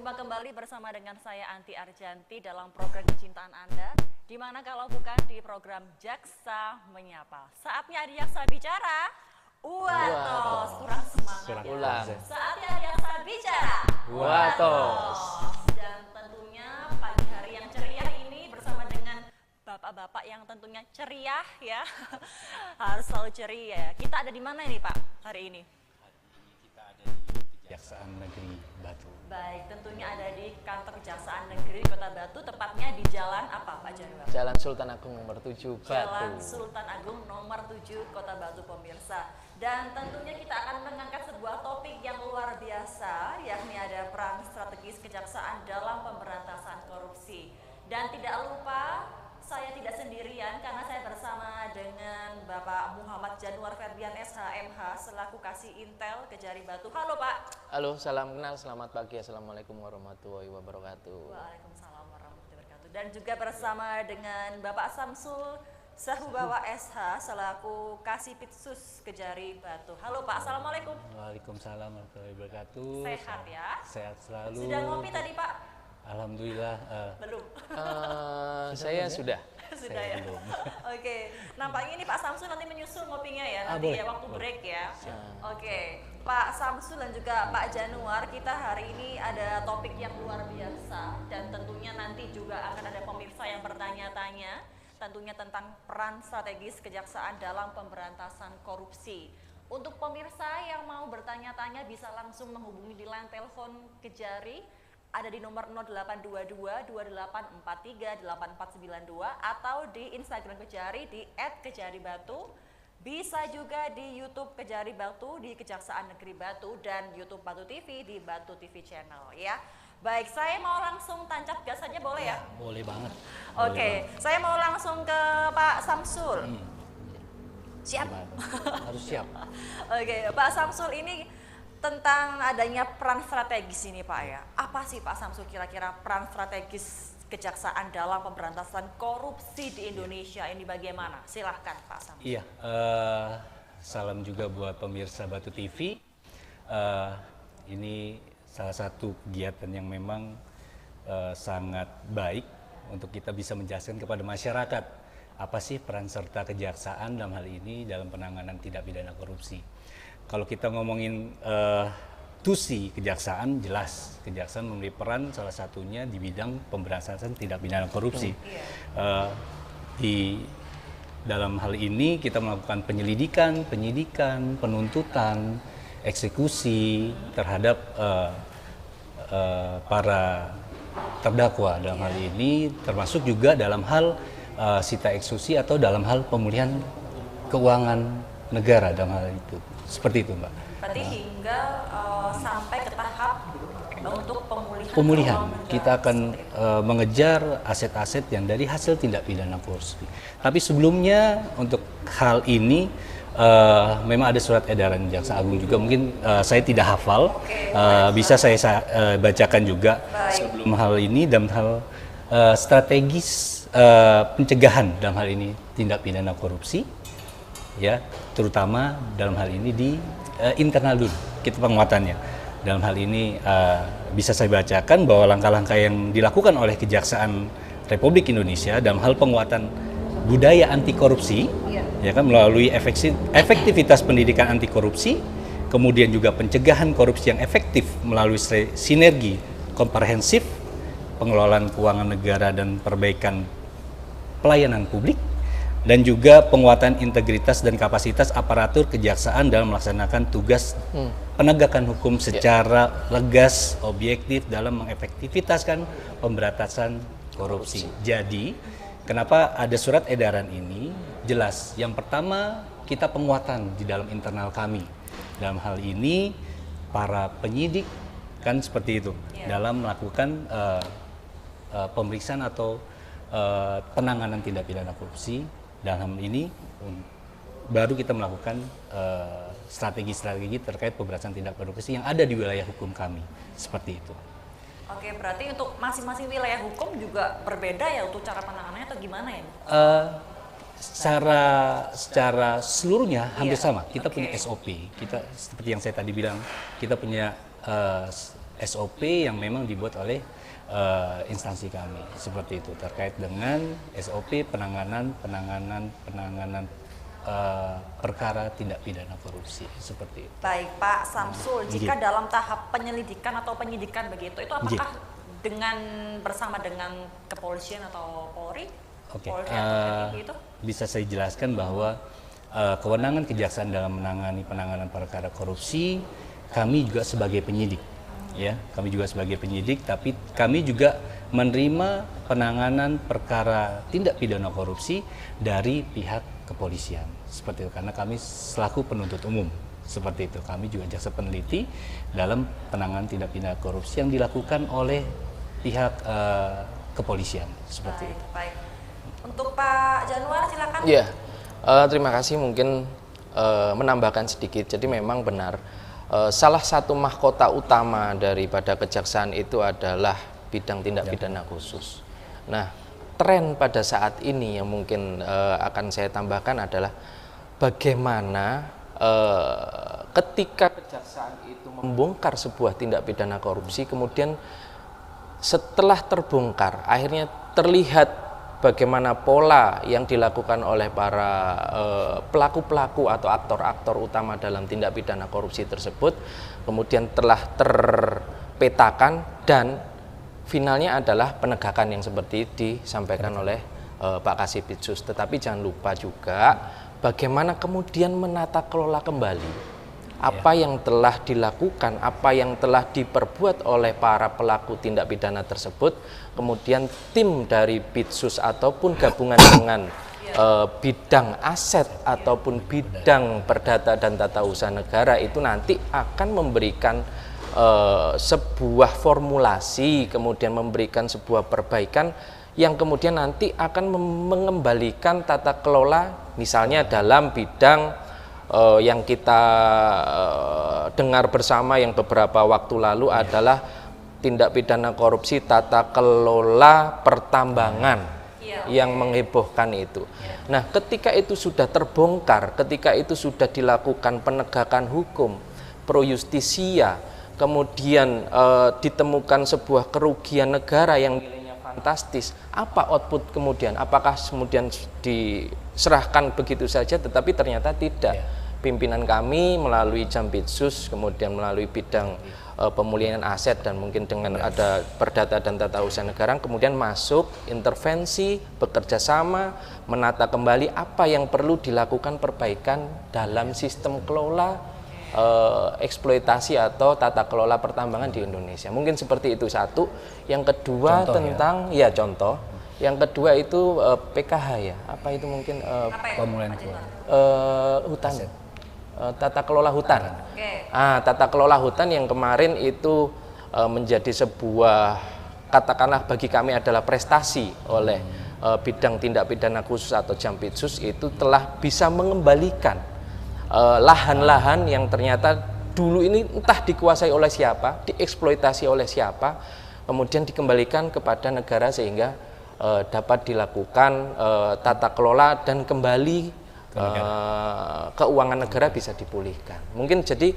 Jumpa kembali bersama dengan saya Anti Arjanti dalam program Kecintaan Anda, di mana kalau bukan di program Jaksa Menyapa. Saatnya ada Jaksa Bicara. Watos, kurang semangat. Ulang. Saatnya ada Jaksa Bicara. Watos. Dan tentunya pagi hari yang ceria ini bersama dengan bapak-bapak yang tentunya ceria ya. Harus selalu ceria. Kita ada di mana ini Pak hari ini? Kita ada di Kejaksaan Negeri Batu. Baik, tentunya ada di kantor Kejaksaan Negeri Kota Batu, tepatnya di jalan apa Pak Januar? Jalan Sultan Agung nomor 7 Batu. Jalan Sultan Agung nomor 7 Kota Batu pemirsa. Dan tentunya kita akan mengangkat sebuah topik yang luar biasa, yakni ada peran strategis kejaksaan dalam pemberantasan korupsi. Dan tidak lupa, saya tidak sendirian karena saya bersama dengan Bapak Muhammad Januar Ferdian SHMH selaku Kasih Intel Kejari Batu. Halo Pak. Halo, salam kenal, selamat pagi. Assalamualaikum warahmatullahi wabarakatuh. Waalaikumsalam warahmatullahi wabarakatuh. Dan juga bersama dengan Bapak Samsul Sahubawa SH selaku Kasih Pitsus Kejari Batu. Halo Pak, Assalamualaikum. Waalaikumsalam warahmatullahi wabarakatuh. Sehat ya? Sehat selalu. Sudah ngopi tadi Pak? Alhamdulillah. Belum. Saya sudah. Sudah ya. Belum. Oke, nampaknya ini Pak Samsul nanti menyusul ngopinya ya nanti boleh, ya waktu boleh. break ya. Oke, Pak Samsul dan juga Pak Januar, kita hari ini ada topik yang luar biasa dan tentunya nanti juga akan ada pemirsa yang bertanya-tanya tentunya tentang peran strategis kejaksaan dalam pemberantasan korupsi. Untuk pemirsa yang mau bertanya-tanya bisa langsung menghubungi di line telepon Kejari ada di nomor 0822 2843 8492 atau di Instagram Kejari di @kejaribatu. Bisa juga di YouTube Kejari Batu di Kejaksaan Negeri Batu dan YouTube Batu TV di Batu TV Channel ya. Baik, saya mau langsung tancap gas saja boleh ya? Boleh banget. Oke, saya mau langsung ke Pak Samsul. Siap? Harus siap. Oke, Pak Samsul ini tentang adanya peran strategis ini Pak ya. Apa sih Pak Samsul kira-kira peran strategis kejaksaan dalam pemberantasan korupsi di Indonesia ini bagaimana? Silahkan Pak Samsul. Iya, salam juga buat pemirsa Batu TV. Ini salah satu kegiatan yang memang sangat baik untuk kita bisa menjelaskan kepada masyarakat apa sih peran serta kejaksaan dalam hal ini dalam penanganan tindak pidana korupsi. Kalau kita ngomongin tusi kejaksaan, jelas kejaksaan memiliki peran salah satunya di bidang pemberantasan tindak pidana korupsi. Di dalam hal ini kita melakukan penyelidikan, penyidikan, penuntutan, eksekusi terhadap para terdakwa dalam hal ini, termasuk juga dalam hal sita eksekusi atau dalam hal pemulihan keuangan negara dalam hal itu. Seperti itu, Mbak. Berarti hingga sampai ke tahap untuk pemulihan. Kita akan mengejar aset-aset yang dari hasil tindak pidana korupsi. Tapi sebelumnya untuk hal ini memang ada surat edaran Jaksa Agung juga. Mungkin saya tidak hafal, bisa saya bacakan juga. Sebelum hal ini dalam hal strategis pencegahan dalam hal ini tindak pidana korupsi. Ya, terutama dalam hal ini di internal dulu kita penguatannya. Dalam hal ini bisa saya bacakan bahwa langkah-langkah yang dilakukan oleh Kejaksaan Republik Indonesia dalam hal penguatan budaya anti korupsi, ya kan, melalui efektivitas pendidikan anti korupsi, kemudian juga pencegahan korupsi yang efektif melalui sinergi komprehensif pengelolaan keuangan negara dan perbaikan pelayanan publik, dan juga penguatan integritas dan kapasitas aparatur kejaksaan dalam melaksanakan tugas penegakan hukum secara legas, objektif dalam mengefektivitaskan pemberantasan korupsi. Jadi, kenapa ada surat edaran ini? Jelas, yang pertama kita penguatan di dalam internal kami. Dalam hal ini, para penyidik kan seperti itu, dalam melakukan pemeriksaan atau penanganan tindak pidana korupsi. Dalam ini baru kita melakukan strategi-strategi terkait pemberantasan tindak pidana korupsi yang ada di wilayah hukum kami, seperti itu. Oke, berarti untuk masing-masing wilayah hukum juga berbeda ya untuk cara penanganannya atau gimana ya? Secara seluruhnya hampir sama. Kita punya SOP. Kita seperti yang saya tadi bilang, kita punya SOP yang memang dibuat oleh instansi kami seperti itu terkait dengan SOP penanganan perkara tindak pidana korupsi seperti itu. Baik Pak Samsul, jika dalam tahap penyelidikan atau penyidikan begitu, itu apakah dengan bersama dengan kepolisian atau Polri? Oke, Polri atau TNI gitu? bisa saya jelaskan bahwa kewenangan kejaksaan dalam menangani penanganan perkara korupsi, kami juga sebagai penyidik, ya, kami juga sebagai penyidik, tapi kami juga menerima penanganan perkara tindak pidana korupsi dari pihak kepolisian, seperti itu, karena kami selaku penuntut umum, seperti itu, kami juga jaksa peneliti dalam penanganan tindak pidana korupsi yang dilakukan oleh pihak kepolisian, seperti itu. Baik. Untuk Pak Januar silakan. Iya, terima kasih. Mungkin menambahkan sedikit. Jadi memang benar, salah satu mahkota utama daripada kejaksaan itu adalah bidang tindak pidana khusus. Nah, tren pada saat ini yang mungkin akan saya tambahkan adalah bagaimana ketika kejaksaan itu membongkar sebuah tindak pidana korupsi, kemudian setelah terbongkar akhirnya terlihat bagaimana pola yang dilakukan oleh para pelaku-pelaku atau aktor-aktor utama dalam tindak pidana korupsi tersebut kemudian telah terpetakan dan finalnya adalah penegakan yang seperti disampaikan oleh Pak Kasipitsus. Tetapi jangan lupa juga bagaimana kemudian menata kelola kembali apa yang telah dilakukan, apa yang telah diperbuat oleh para pelaku tindak pidana tersebut, kemudian tim dari Bitsus ataupun gabungan dengan bidang aset ataupun bidang perdata dan tata usaha negara itu nanti akan memberikan sebuah formulasi, kemudian memberikan sebuah perbaikan yang kemudian nanti akan mengembalikan tata kelola, misalnya dalam bidang yang kita dengar bersama yang beberapa waktu lalu adalah tindak pidana korupsi tata kelola pertambangan yang menghebohkan itu. Nah, ketika itu sudah terbongkar, ketika itu sudah dilakukan penegakan hukum, pro justisia, kemudian ditemukan sebuah kerugian negara yang nilainya fantastis, apa output kemudian? Apakah kemudian diserahkan begitu saja? Tetapi ternyata tidak. Pimpinan kami melalui Jampitsus, kemudian melalui bidang pemulihan aset dan mungkin dengan ada perdata dan tata usaha negara, kemudian masuk intervensi, bekerja sama, menata kembali apa yang perlu dilakukan perbaikan dalam sistem kelola eksploitasi atau tata kelola pertambangan di Indonesia. Mungkin seperti itu satu. Yang kedua contoh, tentang contoh. Yang kedua itu PKH ya. Apa itu mungkin pemulihan hutan. Tata kelola hutan. Tata kelola hutan yang kemarin itu menjadi sebuah, katakanlah bagi kami adalah prestasi oleh bidang tindak pidana khusus atau Jampitsus, itu telah bisa mengembalikan lahan-lahan yang ternyata dulu ini entah dikuasai oleh siapa, dieksploitasi oleh siapa, kemudian dikembalikan kepada negara sehingga dapat dilakukan tata kelola dan kembali keuangan negara bisa dipulihkan. Mungkin jadi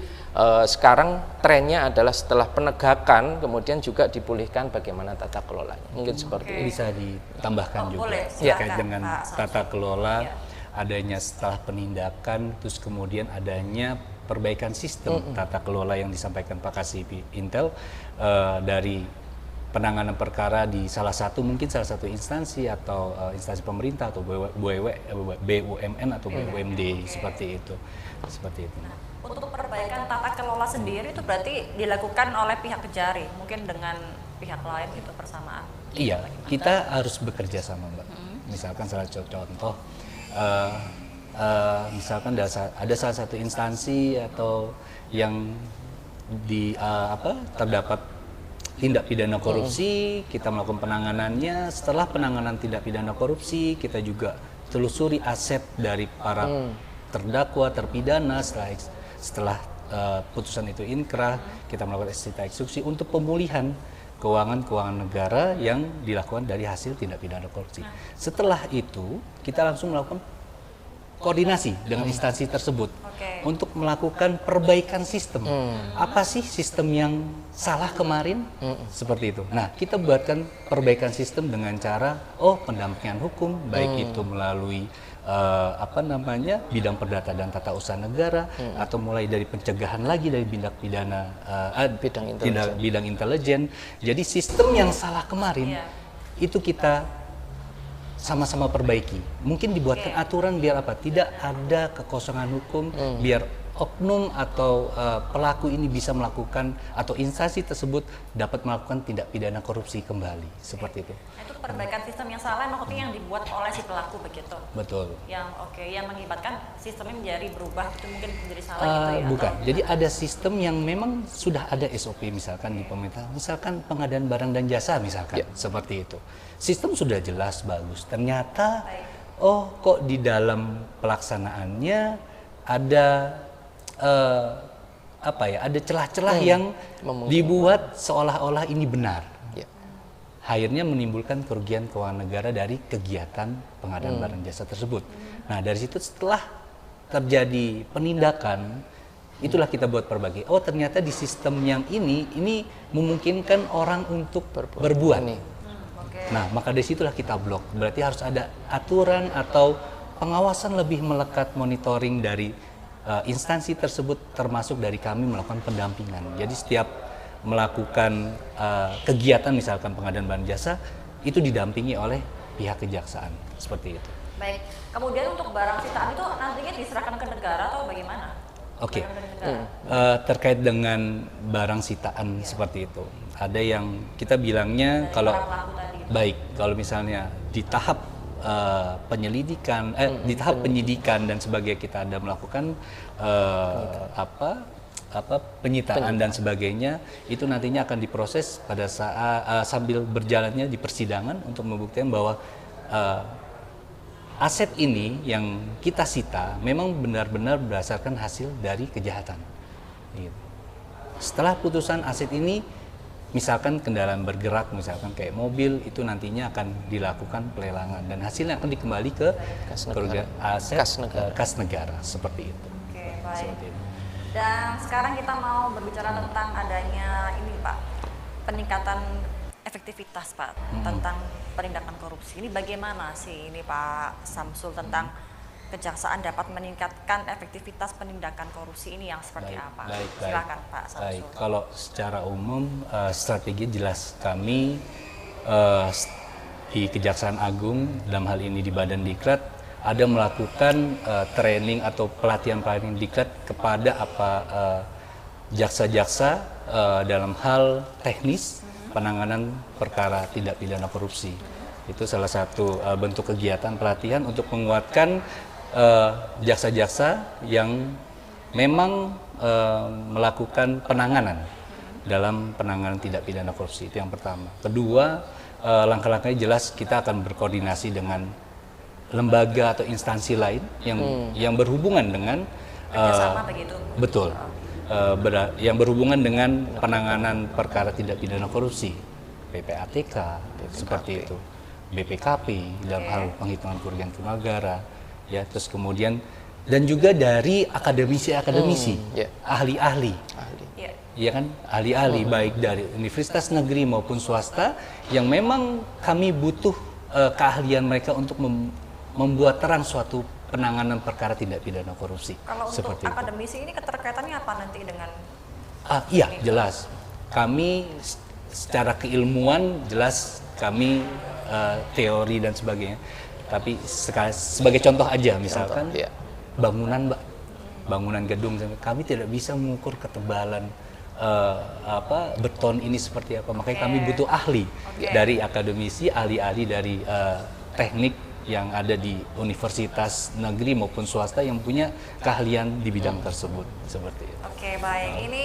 sekarang trennya adalah setelah penegakan kemudian juga dipulihkan bagaimana tata kelolanya. Mungkin seperti itu. Bisa ditambahkan juga boleh, terkait dengan tata kelola, adanya setelah penindakan, terus kemudian adanya perbaikan sistem tata kelola yang disampaikan Pak Kasih Intel dari penanganan perkara di salah satu instansi atau instansi pemerintah atau BUMN atau BUMD seperti itu. Nah, untuk perbaikan tata kelola sendiri itu berarti dilakukan oleh pihak Kejari, mungkin dengan pihak lain gitu persamaan. Iya, kita harus bekerja sama, Mbak. Misalkan salah contoh, misalkan ada salah satu instansi atau yang terdapat tindak pidana korupsi, kita melakukan penanganannya. Setelah penanganan tindak pidana korupsi, kita juga telusuri aset dari para terdakwa, terpidana. Setelah putusan itu inkrah, kita melakukan extrajudicial eksekusi untuk pemulihan keuangan negara yang dilakukan dari hasil tindak pidana korupsi. Setelah itu, kita langsung melakukan koordinasi dengan instansi tersebut Oke. untuk melakukan perbaikan sistem. Apa sih sistem yang salah kemarin? Seperti itu. Nah, kita buatkan perbaikan sistem dengan cara pendampingan hukum, baik itu melalui bidang perdata dan tata usaha negara, atau mulai dari pencegahan lagi dari tindak pidana bidang intelijen. Jadi sistem yang salah kemarin itu kita sama-sama perbaiki. Mungkin dibuatkan aturan biar apa? Tidak ada kekosongan hukum, biar oknum atau pelaku ini bisa melakukan atau instansi tersebut dapat melakukan tindak pidana korupsi kembali. Seperti itu. Nah, itu perbaikan sistem yang salah maksudnya yang dibuat oleh si pelaku begitu. Betul. Yang mengibatkan sistemnya menjadi berubah itu mungkin menjadi salah gitu ya. Bukan. Jadi ada sistem yang memang sudah ada SOP misalkan di pemerintah, misalkan pengadaan barang dan jasa misalkan seperti itu. Sistem sudah jelas bagus. Ternyata kok di dalam pelaksanaannya ada ada celah-celah yang dibuat seolah-olah ini benar. Akhirnya menimbulkan kerugian keuangan negara dari kegiatan pengadaan barang jasa tersebut. Nah, dari situ setelah terjadi penindakan, itulah kita buat perbagi. Ternyata di sistem yang ini memungkinkan orang untuk berbuat. Nah, maka dari situlah kita blok. Berarti harus ada aturan atau pengawasan lebih melekat, monitoring dari instansi tersebut, termasuk dari kami melakukan pendampingan. Jadi setiap melakukan kegiatan misalkan pengadaan barang jasa itu didampingi oleh pihak kejaksaan seperti itu. Baik. Kemudian untuk barang sitaan itu nantinya diserahkan ke negara atau bagaimana? Oke. Terkait dengan barang sitaan seperti itu, ada yang kita bilangnya kalau misalnya di tahap di tahap penyidikan dan sebagainya kita ada melakukan penyitaan dan sebagainya, itu nantinya akan diproses pada saat sambil berjalannya di persidangan untuk membuktikan bahwa aset ini yang kita sita memang benar-benar berdasarkan hasil dari kejahatan. Gitu. Setelah putusan aset ini, misalkan kendaraan bergerak, misalkan kayak mobil, itu nantinya akan dilakukan pelelangan dan hasilnya akan dikembali ke kas negara seperti itu. Oke, baik. Dan sekarang kita mau berbicara tentang adanya ini Pak, peningkatan efektivitas Pak tentang penindakan korupsi. Ini bagaimana sih ini Pak Samsul tentang kejaksaan dapat meningkatkan efektivitas penindakan korupsi ini yang seperti apa? Silakan Pak Samsul. Baik, kalau secara umum strategi jelas kami di Kejaksaan Agung dalam hal ini di Badan Diklat ada melakukan training atau pelatihan diklat kepada jaksa-jaksa dalam hal teknis penanganan perkara tindak pidana korupsi. Itu salah satu bentuk kegiatan pelatihan untuk menguatkan jaksa-jaksa yang memang melakukan penanganan dalam penanganan tindak pidana korupsi. Itu yang pertama. Kedua, langkah-langkahnya jelas kita akan berkoordinasi dengan lembaga atau instansi lain yang berhubungan dengan betul yang berhubungan dengan penanganan perkara tindak pidana korupsi, PPATK seperti itu, BPKP dalam hal penghitungan kerugian negara, ya, terus kemudian dan juga dari akademisi ahli-ahli, ya kan, ahli-ahli baik dari universitas negeri maupun swasta yang memang kami butuh keahlian mereka untuk membuat terang suatu penanganan perkara tindak pidana korupsi. Kalau seperti untuk akademisi ini keterkaitannya apa nanti dengan? Iya, jelas. Kami secara keilmuan jelas kami teori dan sebagainya. Tapi sebagai contoh aja, misalkan bangunan, bangunan gedung, kami tidak bisa mengukur ketebalan beton ini seperti apa. Makanya kami butuh ahli dari akademisi, ahli-ahli dari teknik yang ada di universitas negeri maupun swasta yang punya keahlian di bidang tersebut seperti itu. Oke, baik. Ini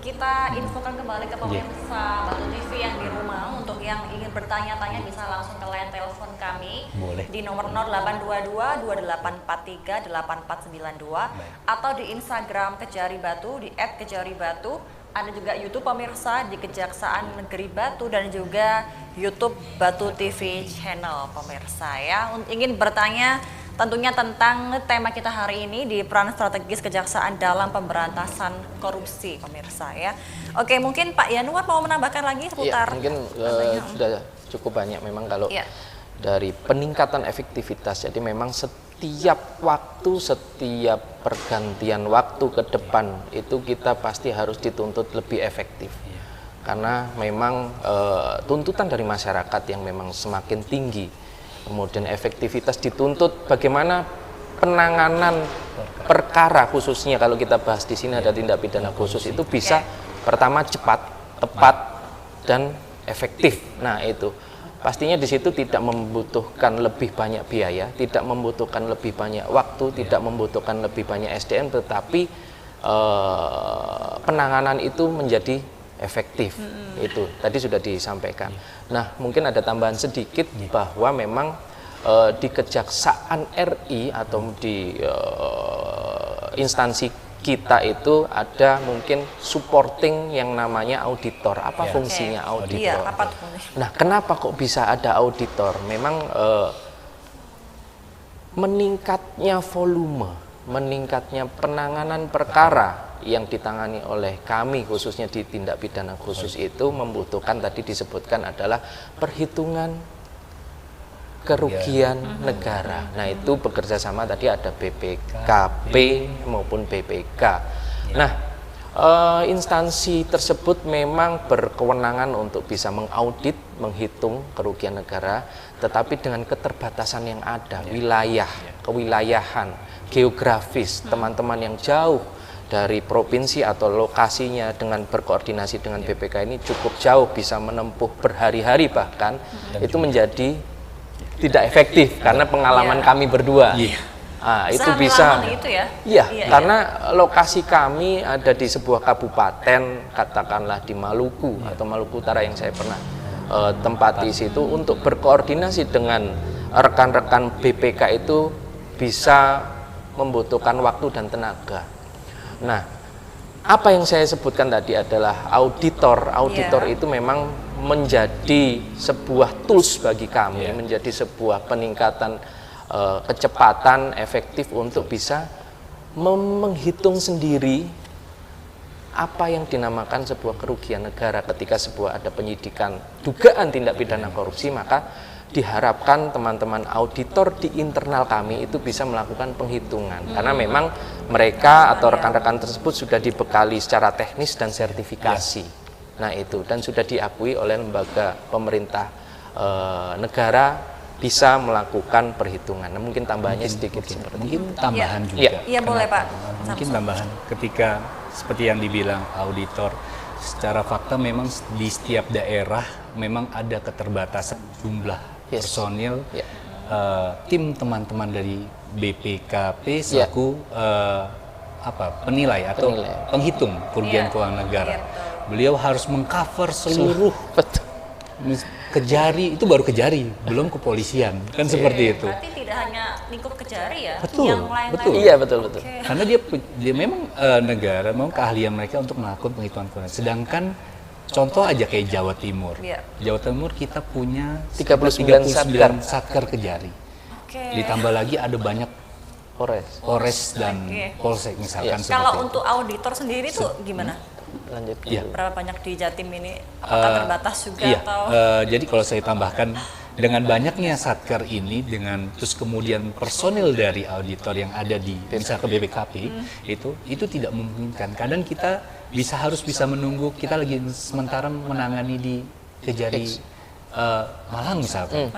kita infokan kembali ke pemirsa Batu TV yang di rumah untuk yang ingin bertanya-tanya bisa langsung ke line telepon kami. Boleh. Di nomor 0822 2843 8492 atau di Instagram Kejari Batu di @kejaribatu. Ada juga YouTube pemirsa di Kejaksaan Negeri Batu dan juga YouTube Batu TV Channel pemirsa ya. Ingin bertanya tentunya tentang tema kita hari ini di peran strategis kejaksaan dalam pemberantasan korupsi, pemirsa ya. Oke, mungkin Pak Yanuar mau menambahkan lagi seputar? Ya, mungkin sudah cukup banyak memang kalau ya. dari peningkatan efektivitas. Jadi memang setiap waktu, setiap pergantian waktu ke depan itu kita pasti harus dituntut lebih efektif. Karena memang tuntutan dari masyarakat yang memang semakin tinggi, kemudian efektivitas dituntut bagaimana penanganan perkara, khususnya kalau kita bahas di sini ada tindak pidana khusus, itu bisa pertama cepat, tepat, dan efektif. Nah itu pastinya di situ tidak membutuhkan lebih banyak biaya, tidak membutuhkan lebih banyak waktu, tidak membutuhkan lebih banyak SDM, tetapi penanganan itu menjadi efektif. Itu tadi sudah disampaikan. Nah, mungkin ada tambahan sedikit bahwa memang di Kejaksaan RI atau di instansi kita itu ada mungkin supporting yang namanya auditor. Apa fungsinya auditor? Iya, apa tuh? Nah, kenapa kok bisa ada auditor? Memang meningkatnya volume, meningkatnya penanganan perkara yang ditangani oleh kami khususnya di tindak pidana khusus itu membutuhkan, tadi disebutkan adalah perhitungan kerugian negara. Nah, itu bekerja sama tadi ada BPKP maupun BPK. Nah, instansi tersebut memang berkewenangan untuk bisa mengaudit, menghitung kerugian negara, tetapi dengan keterbatasan yang ada, wilayah, kewilayahan, geografis, teman-teman yang jauh dari provinsi atau lokasinya dengan berkoordinasi dengan BPK ini cukup jauh, bisa menempuh berhari-hari bahkan, itu menjadi tidak efektif karena pengalaman kami berdua. Itu bisa. Itu ya? Iya, karena lokasi kami ada di sebuah kabupaten, katakanlah di Maluku atau Maluku Utara yang saya pernah tempati situ, untuk berkoordinasi dengan rekan-rekan BPK itu bisa membutuhkan waktu dan tenaga. Nah, apa yang saya sebutkan tadi adalah auditor. Auditor itu memang menjadi sebuah tools bagi kami, menjadi sebuah peningkatan kecepatan efektif untuk bisa menghitung sendiri apa yang dinamakan sebuah kerugian negara. Ketika sebuah ada penyidikan dugaan tindak pidana korupsi, maka diharapkan teman-teman auditor di internal kami itu bisa melakukan penghitungan, karena memang mereka atau rekan-rekan tersebut sudah dibekali secara teknis dan sertifikasi. Nah itu, dan sudah diakui oleh lembaga pemerintah negara bisa melakukan perhitungan. Nah, mungkin tambahannya sedikit seperti mungkin tambahan juga. Iya boleh Pak. Mungkin tambahan ketika seperti yang dibilang auditor, secara fakta memang di setiap daerah memang ada keterbatasan jumlah personil. Tim teman-teman dari BPKP selaku penilai atau penghitung kerugian keuangan negara. Beliau harus mengcover seluruh Kejari, itu baru Kejari, belum kepolisian, kan seperti itu. Berarti tidak hanya lingkup Kejari ya, betul, yang lain-lain. Betul. Iya, betul. Karena dia memang negara, memang keahlian mereka untuk melakukan penghitungan keuangan. Sedangkan contoh aja kayak Jawa Timur. Jawa Timur kita punya 39 satker Kejari. Ditambah lagi ada banyak Polres dan Polsek misalkan. Kalau untuk auditor sendiri tuh gimana? Lanjut. Berapa banyak di Jatim ini? Apakah terbatas juga atau? Jadi kalau saya tambahkan, dengan banyaknya satker ini, dengan terus kemudian personil dari auditor yang ada di misalkan BPKP itu tidak memungkinkan. Kadang kita harus bisa menunggu, kita lagi sementara menangani di Kejari Malang misalkan.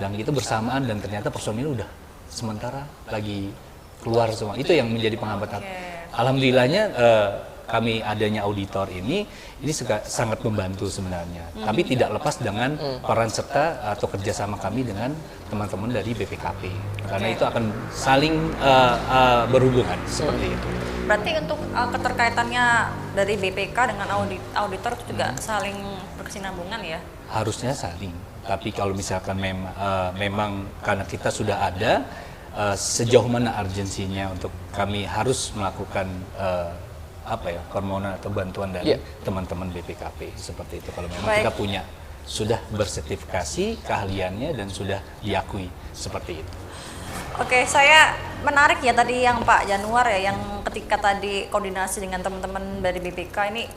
Dan itu bersamaan dan ternyata personil udah sementara lagi keluar semua. Itu yang menjadi penghambat. Alhamdulillahnya kami adanya auditor ini sangat membantu sebenarnya. Tapi tidak lepas dengan peran serta atau kerjasama kami dengan teman-teman dari BPKP. Karena itu akan saling berhubungan seperti itu. Berarti untuk keterkaitannya dari BPK dengan auditor itu juga saling berkesinambungan ya? Harusnya saling. Tapi kalau misalkan memang karena kita sudah ada, sejauh mana urgensinya untuk kami harus melakukan permohonan atau bantuan dari teman-teman BPKP seperti itu. Kalau memang kita punya sudah bersertifikasi keahliannya dan sudah diakui seperti itu. Oke, saya menarik ya tadi yang Pak Januar ya, yang ketika tadi koordinasi dengan teman-teman dari BPK ini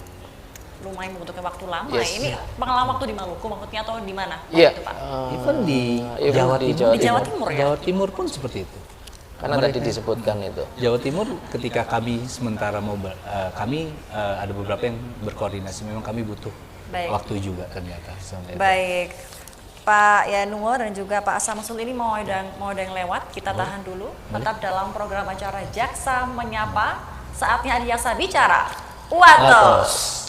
lumayan membutuhkan waktu lama Yes. ya. Ini pengalaman waktu di Maluku maksudnya atau di mana? waktu Iya. itu, Pak? Even di Even Jawa di Timur, Di Jawa Timur ya? Jawa Timur pun seperti itu. Karena tadi disebutkan itu. Jawa Timur ketika kami sementara ada beberapa yang berkoordinasi, memang kami butuh Baik. waktu juga ternyata. Sampai itu. Baik, Pak Yanuar dan juga Pak Samsul ini mau ada yang lewat, kita tahan dulu. Tetap dalam program acara Jaksa Menyapa, saatnya Jaksa bicara. Watos.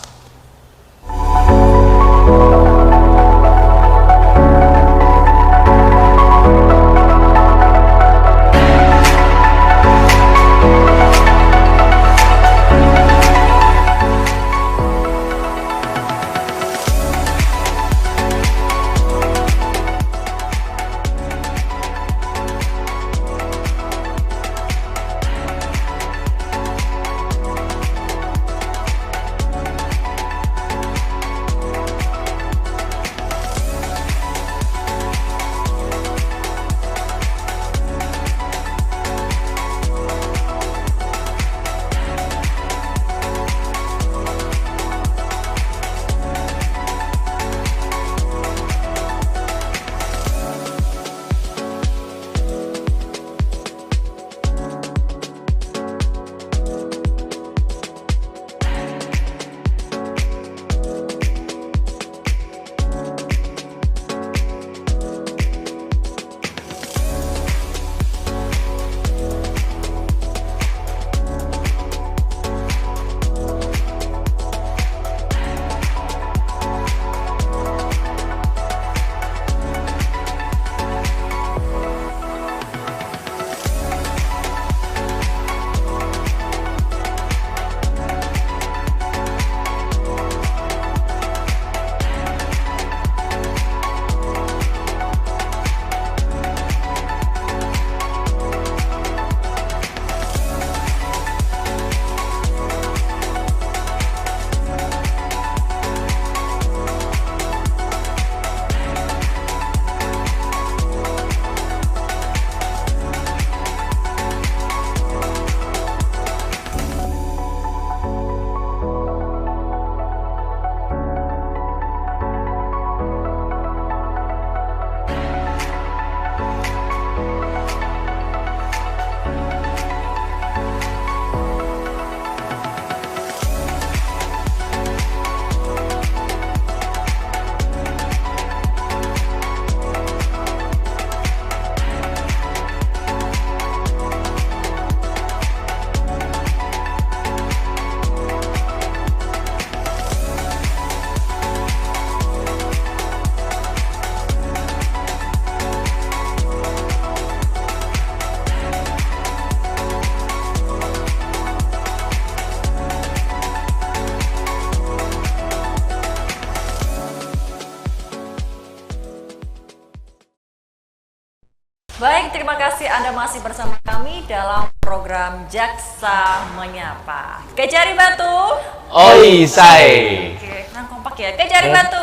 Baik, terima kasih Anda masih bersama kami dalam program Jaksa Menyapa. Kejari Batu. Oi say. Oke, nah kompak ya. Kejari Batu.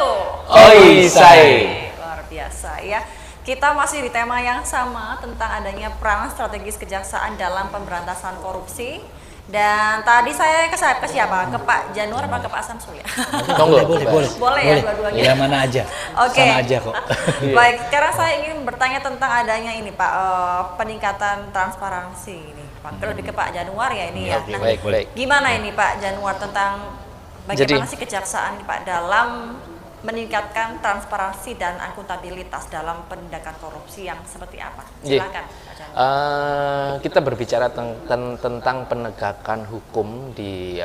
Oi say. Luar biasa ya. Kita masih di tema yang sama tentang adanya peran strategis kejaksaan dalam pemberantasan korupsi. Dan tadi saya ke siapa? Ke Pak Januar apa ke Pak Samsul ya? Boleh. Boleh ya dua-duanya. Ya mana aja. Oke. Sama aja kok. Baik, sekarang saya ingin bertanya tentang adanya ini Pak, peningkatan transparansi ini. Pak, lebih ke Pak Januar ya ini ya. Oke, Nah, baik. gimana ini Pak Januar tentang bagaimana sih kejaksaan Pak dalam meningkatkan transparansi dan akuntabilitas dalam penindakan korupsi yang seperti apa? Silakan Pak Januar. Kita berbicara tentang penegakan hukum di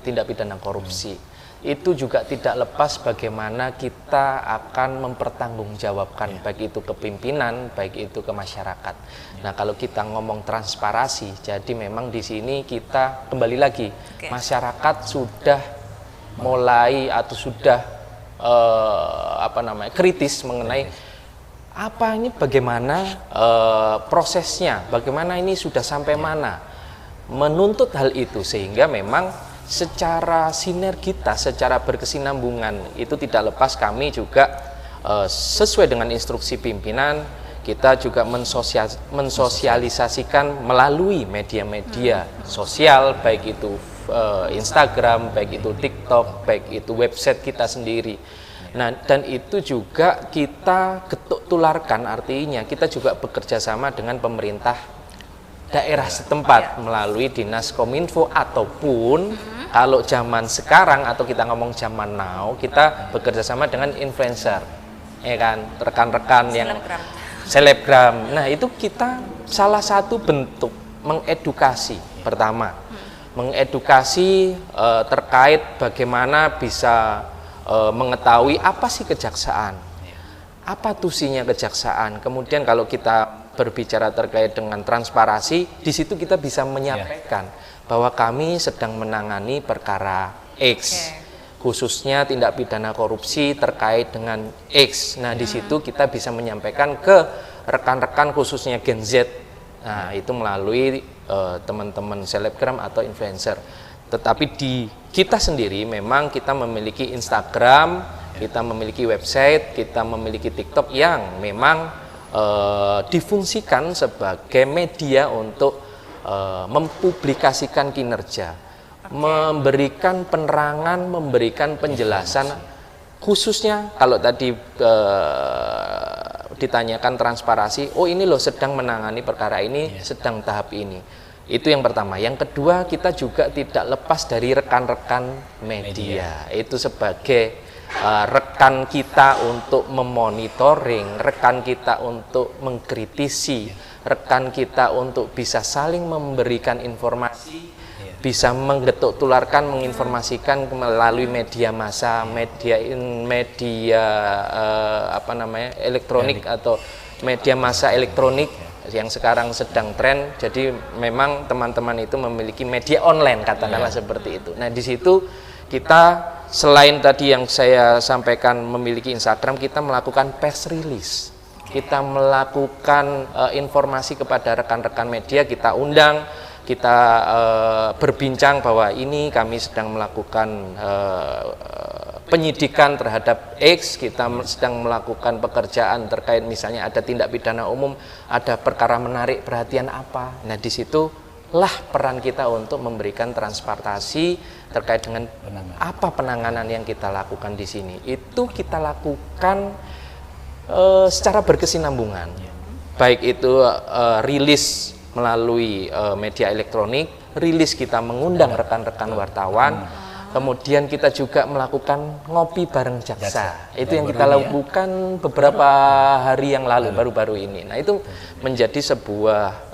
tindak pidana korupsi. Itu juga tidak lepas bagaimana kita akan mempertanggungjawabkan baik itu ke pimpinan, baik itu ke masyarakat. Nah, kalau kita ngomong transparansi, jadi memang di sini kita kembali lagi masyarakat sudah mulai atau sudah kritis mengenai apa ini, bagaimana prosesnya, bagaimana ini sudah sampai mana, menuntut hal itu, sehingga memang secara sinergitas, secara berkesinambungan itu tidak lepas kami juga sesuai dengan instruksi pimpinan kita juga mensosialisasikan melalui media-media sosial, baik itu Instagram, baik itu TikTok, baik itu website kita sendiri. Nah, dan itu juga kita getuk tularkan, artinya kita juga bekerja sama dengan pemerintah daerah setempat melalui Dinas Kominfo, ataupun kalau zaman sekarang atau kita ngomong zaman now, kita bekerja sama dengan influencer, ya kan, rekan-rekan yang selebgram. Nah, itu kita salah satu bentuk mengedukasi. Pertama, mengedukasi terkait bagaimana bisa mengetahui apa sih kejaksaan, apa tusinya kejaksaan. Kemudian kalau kita berbicara terkait dengan transparansi, di situ kita bisa menyampaikan bahwa kami sedang menangani perkara X, khususnya tindak pidana korupsi terkait dengan X. Nah, di situ kita bisa menyampaikan ke rekan-rekan khususnya Gen Z. Nah, itu melalui teman-teman selebgram atau influencer. Tetapi di kita sendiri memang kita memiliki Instagram, kita memiliki website, kita memiliki TikTok yang memang difungsikan sebagai media untuk mempublikasikan kinerja, memberikan penerangan, memberikan penjelasan, khususnya kalau tadi ditanyakan transparansi, oh ini loh sedang menangani perkara ini, sedang tahap ini. Itu yang pertama. Yang kedua, kita juga tidak lepas dari rekan-rekan media. Itu sebagai rekan kita untuk memonitoring, rekan kita untuk mengkritisi, rekan kita untuk bisa saling memberikan informasi, bisa menggetuk tularkan, menginformasikan melalui media massa, media elektronik atau media massa elektronik yang sekarang sedang tren. Jadi memang teman-teman itu memiliki media online, katakanlah seperti itu. Nah, di situ kita selain tadi yang saya sampaikan memiliki Instagram, kita melakukan press release, kita melakukan informasi kepada rekan-rekan media, kita undang, kita berbincang bahwa ini kami sedang melakukan penyidikan terhadap X, kita sedang melakukan pekerjaan terkait misalnya ada tindak pidana umum, ada perkara menarik perhatian apa. Nah, di situ lah peran kita untuk memberikan transparansi terkait dengan apa penanganan yang kita lakukan di sini. Itu kita lakukan secara berkesinambungan, baik itu rilis melalui media elektronik, rilis kita mengundang rekan-rekan wartawan, kemudian kita juga melakukan ngopi bareng jaksa. Itu yang kita lakukan beberapa hari yang lalu, baru-baru ini. Nah, itu menjadi sebuah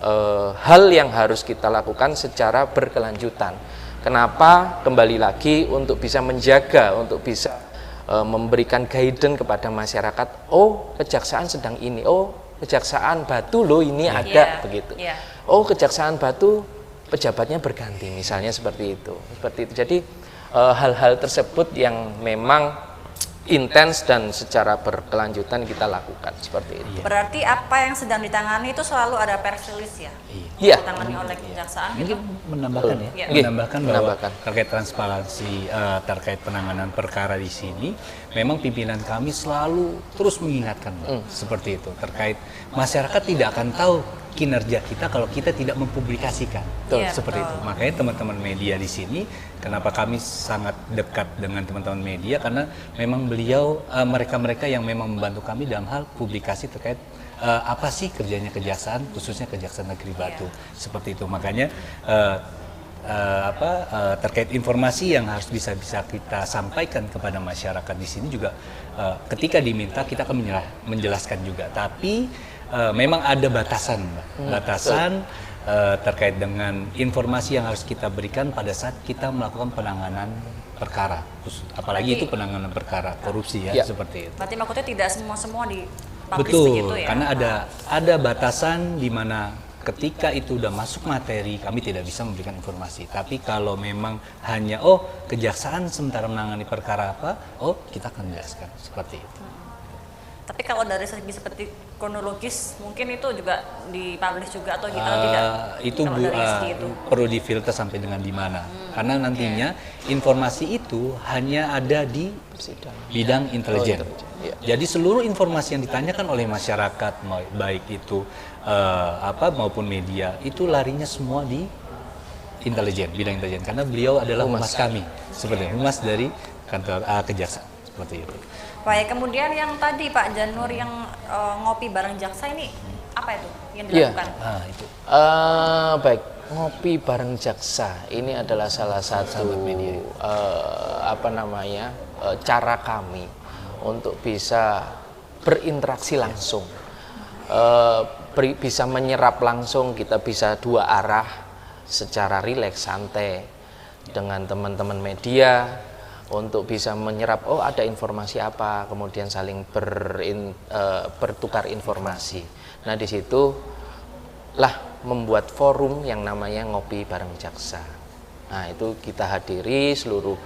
hal yang harus kita lakukan secara berkelanjutan. Kenapa? Kembali lagi untuk bisa menjaga, untuk bisa memberikan guidance kepada masyarakat. Oh, kejaksaan sedang ini. Oh, kejaksaan Batu loh ini ada, begitu. Oh, kejaksaan Batu pejabatnya berganti, misalnya seperti itu. Jadi hal-hal tersebut yang memang intens dan secara berkelanjutan kita lakukan seperti itu. Berarti apa yang sedang ditangani itu selalu ada press release ya? Iya. Ditangani oleh kejaksaan. Mungkin menambahkan menambahkan terkait transparansi terkait penanganan perkara di sini, memang pimpinan kami selalu terus mengingatkan seperti itu, terkait masyarakat tidak akan tahu kinerja kita kalau kita tidak mempublikasikan. Seperti itu. Makanya teman-teman media di sini, kenapa kami sangat dekat dengan teman-teman media, karena memang beliau mereka-mereka yang memang membantu kami dalam hal publikasi terkait apa sih kerjanya kejaksaan, khususnya Kejaksaan Negeri Batu. Seperti itu. Makanya terkait informasi yang harus bisa kita sampaikan kepada masyarakat di sini juga ketika diminta kita akan menjelaskan juga. Tapi memang ada batasan, terkait dengan informasi yang harus kita berikan pada saat kita melakukan penanganan perkara, apalagi itu penanganan perkara korupsi seperti itu. Berarti maksudnya tidak semua dipublish betul, begitu ya? Karena ada batasan di mana ketika itu udah masuk materi kami tidak bisa memberikan informasi. Tapi kalau memang hanya kejaksaan sementara menangani perkara apa, kita akan jelaskan seperti itu. Tapi kalau dari segi seperti kronologis, mungkin itu juga dipublish juga atau tidak? Itu Kalau dari segi itu. perlu difilter sampai dengan di mana. Karena nantinya informasi itu hanya ada di bidang intelijen. Iya. Jadi seluruh informasi yang ditanyakan oleh masyarakat, baik itu maupun media, itu larinya semua di intelijen, bidang intelijen. Karena beliau adalah humas kami, seperti humas dari kantor kejaksaan, seperti itu. Baik, kemudian yang tadi Pak Janur yang ngopi bareng jaksa ini apa itu yang Iya. dilakukan? Itu. Baik, ngopi bareng jaksa ini adalah salah satu cara kami untuk bisa berinteraksi langsung, bisa menyerap langsung, kita bisa dua arah secara rileks santai dengan teman-teman media untuk bisa menyerap ada informasi apa, kemudian saling bertukar informasi. Nah, di situ lah membuat forum yang namanya ngopi bareng jaksa. Nah, itu kita hadiri seluruh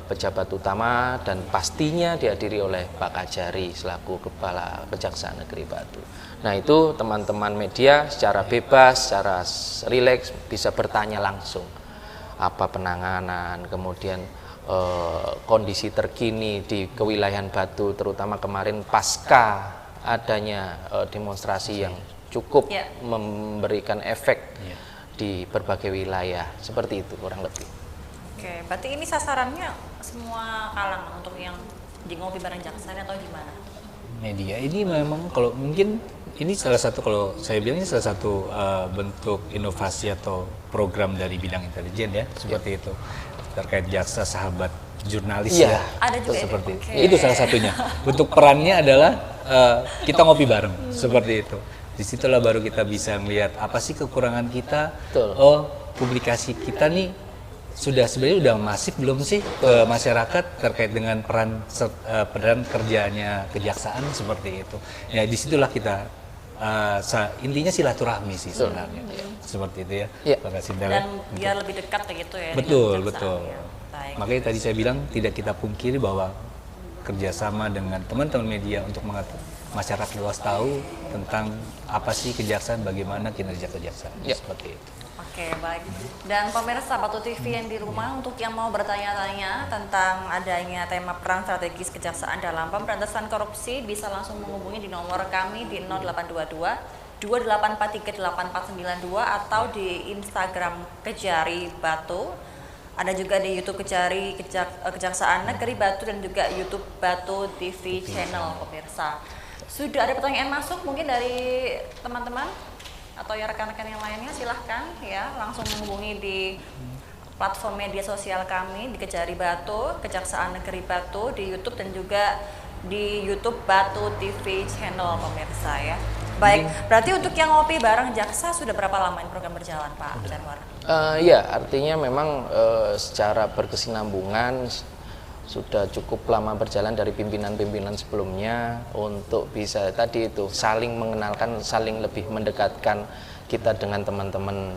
pejabat utama dan pastinya dihadiri oleh Pak Kajari selaku Kepala Kejaksaan Negeri Batu. Nah, itu teman-teman media secara bebas, secara rileks bisa bertanya langsung apa penanganan, kemudian kondisi terkini di kewilayahan Batu, terutama kemarin pasca adanya demonstrasi yang cukup memberikan efek di berbagai wilayah, seperti itu kurang lebih. Oke, berarti ini sasarannya semua kalangan untuk yang di ngopi bareng jaksa atau gimana? Media ini memang kalau mungkin ini salah satu, kalau saya bilang ini salah satu bentuk inovasi atau program dari bidang intelijen ya, seperti itu. Terkait jaksa sahabat jurnalis ya. Ada juga seperti itu. Itu salah satunya. Bentuk perannya adalah kita ngopi bareng, seperti itu. Disitulah baru kita bisa melihat apa sih kekurangan kita. Betul. Oh, publikasi kita nih sebenarnya udah masif belum sih ke masyarakat terkait dengan peran kerjanya kejaksaan, seperti itu. Ya, disitulah kita intinya silaturahmi sih sebenarnya, seperti itu ya. Pak Kasindra. Dan biar lebih dekat gitu ya. Betul, dengan betul. kejaksaan, ya. Baik. Makanya tadi saya bilang tidak kita pungkiri bahwa kerjasama dengan teman-teman media untuk masyarakat luas tahu tentang apa sih kejaksaan, bagaimana kinerja kejaksaan, seperti itu. Oke, baik. Dan pemirsa Batu TV yang di rumah, untuk yang mau bertanya-tanya tentang adanya tema peran strategis kejaksaan dalam pemberantasan korupsi, bisa langsung menghubungi di nomor kami di 0822 2843 8492 atau di Instagram Kejari Batu. Ada juga di YouTube Kejaksaan Negeri Batu dan juga YouTube Batu TV Channel, pemirsa. Sudah ada pertanyaan masuk mungkin dari teman-teman atau ya rekan-rekan yang lainnya, silahkan ya langsung menghubungi di platform media sosial kami di Kejari Batu, Kejaksaan Negeri Batu, di YouTube dan juga di YouTube Batu TV Channel, pemirsa ya. Baik, berarti untuk yang ngopi bareng jaksa sudah berapa lama ini program berjalan, Pak Janwar? Ya, artinya memang secara berkesinambungan sudah cukup lama berjalan dari pimpinan-pimpinan sebelumnya untuk bisa tadi itu saling mengenalkan, saling lebih mendekatkan kita dengan teman-teman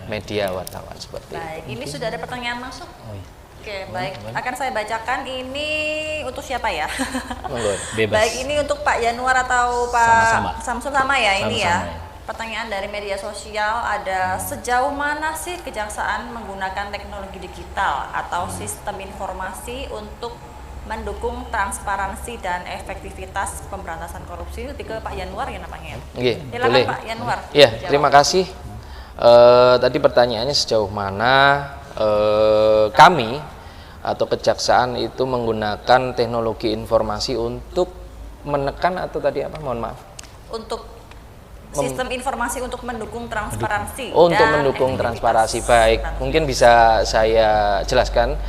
media wartawan seperti itu. Baik, ini sudah ada pertanyaan masuk. Oke, baik. Akan saya bacakan. Ini untuk siapa ya? Monggo. Bebas. Baik, ini untuk Pak Januar atau Pak Sama-sama. Samsul sama ya ini ya. Sama-sama, ya. Pertanyaan dari media sosial ada, sejauh mana sih kejaksaan menggunakan teknologi digital atau sistem informasi untuk mendukung transparansi dan efektivitas pemberantasan korupsi? Itu ke Pak Januar ya namanya. Oke, Silakan boleh. Pak Januar. Ya, Jawab. terima kasih. Tadi pertanyaannya sejauh mana kami atau kejaksaan itu menggunakan teknologi informasi untuk menekan atau tadi apa? Mohon maaf. Untuk sistem informasi untuk mendukung transparansi. Untuk dan mendukung efektivitas. transparansi, baik. Mungkin bisa saya jelaskan.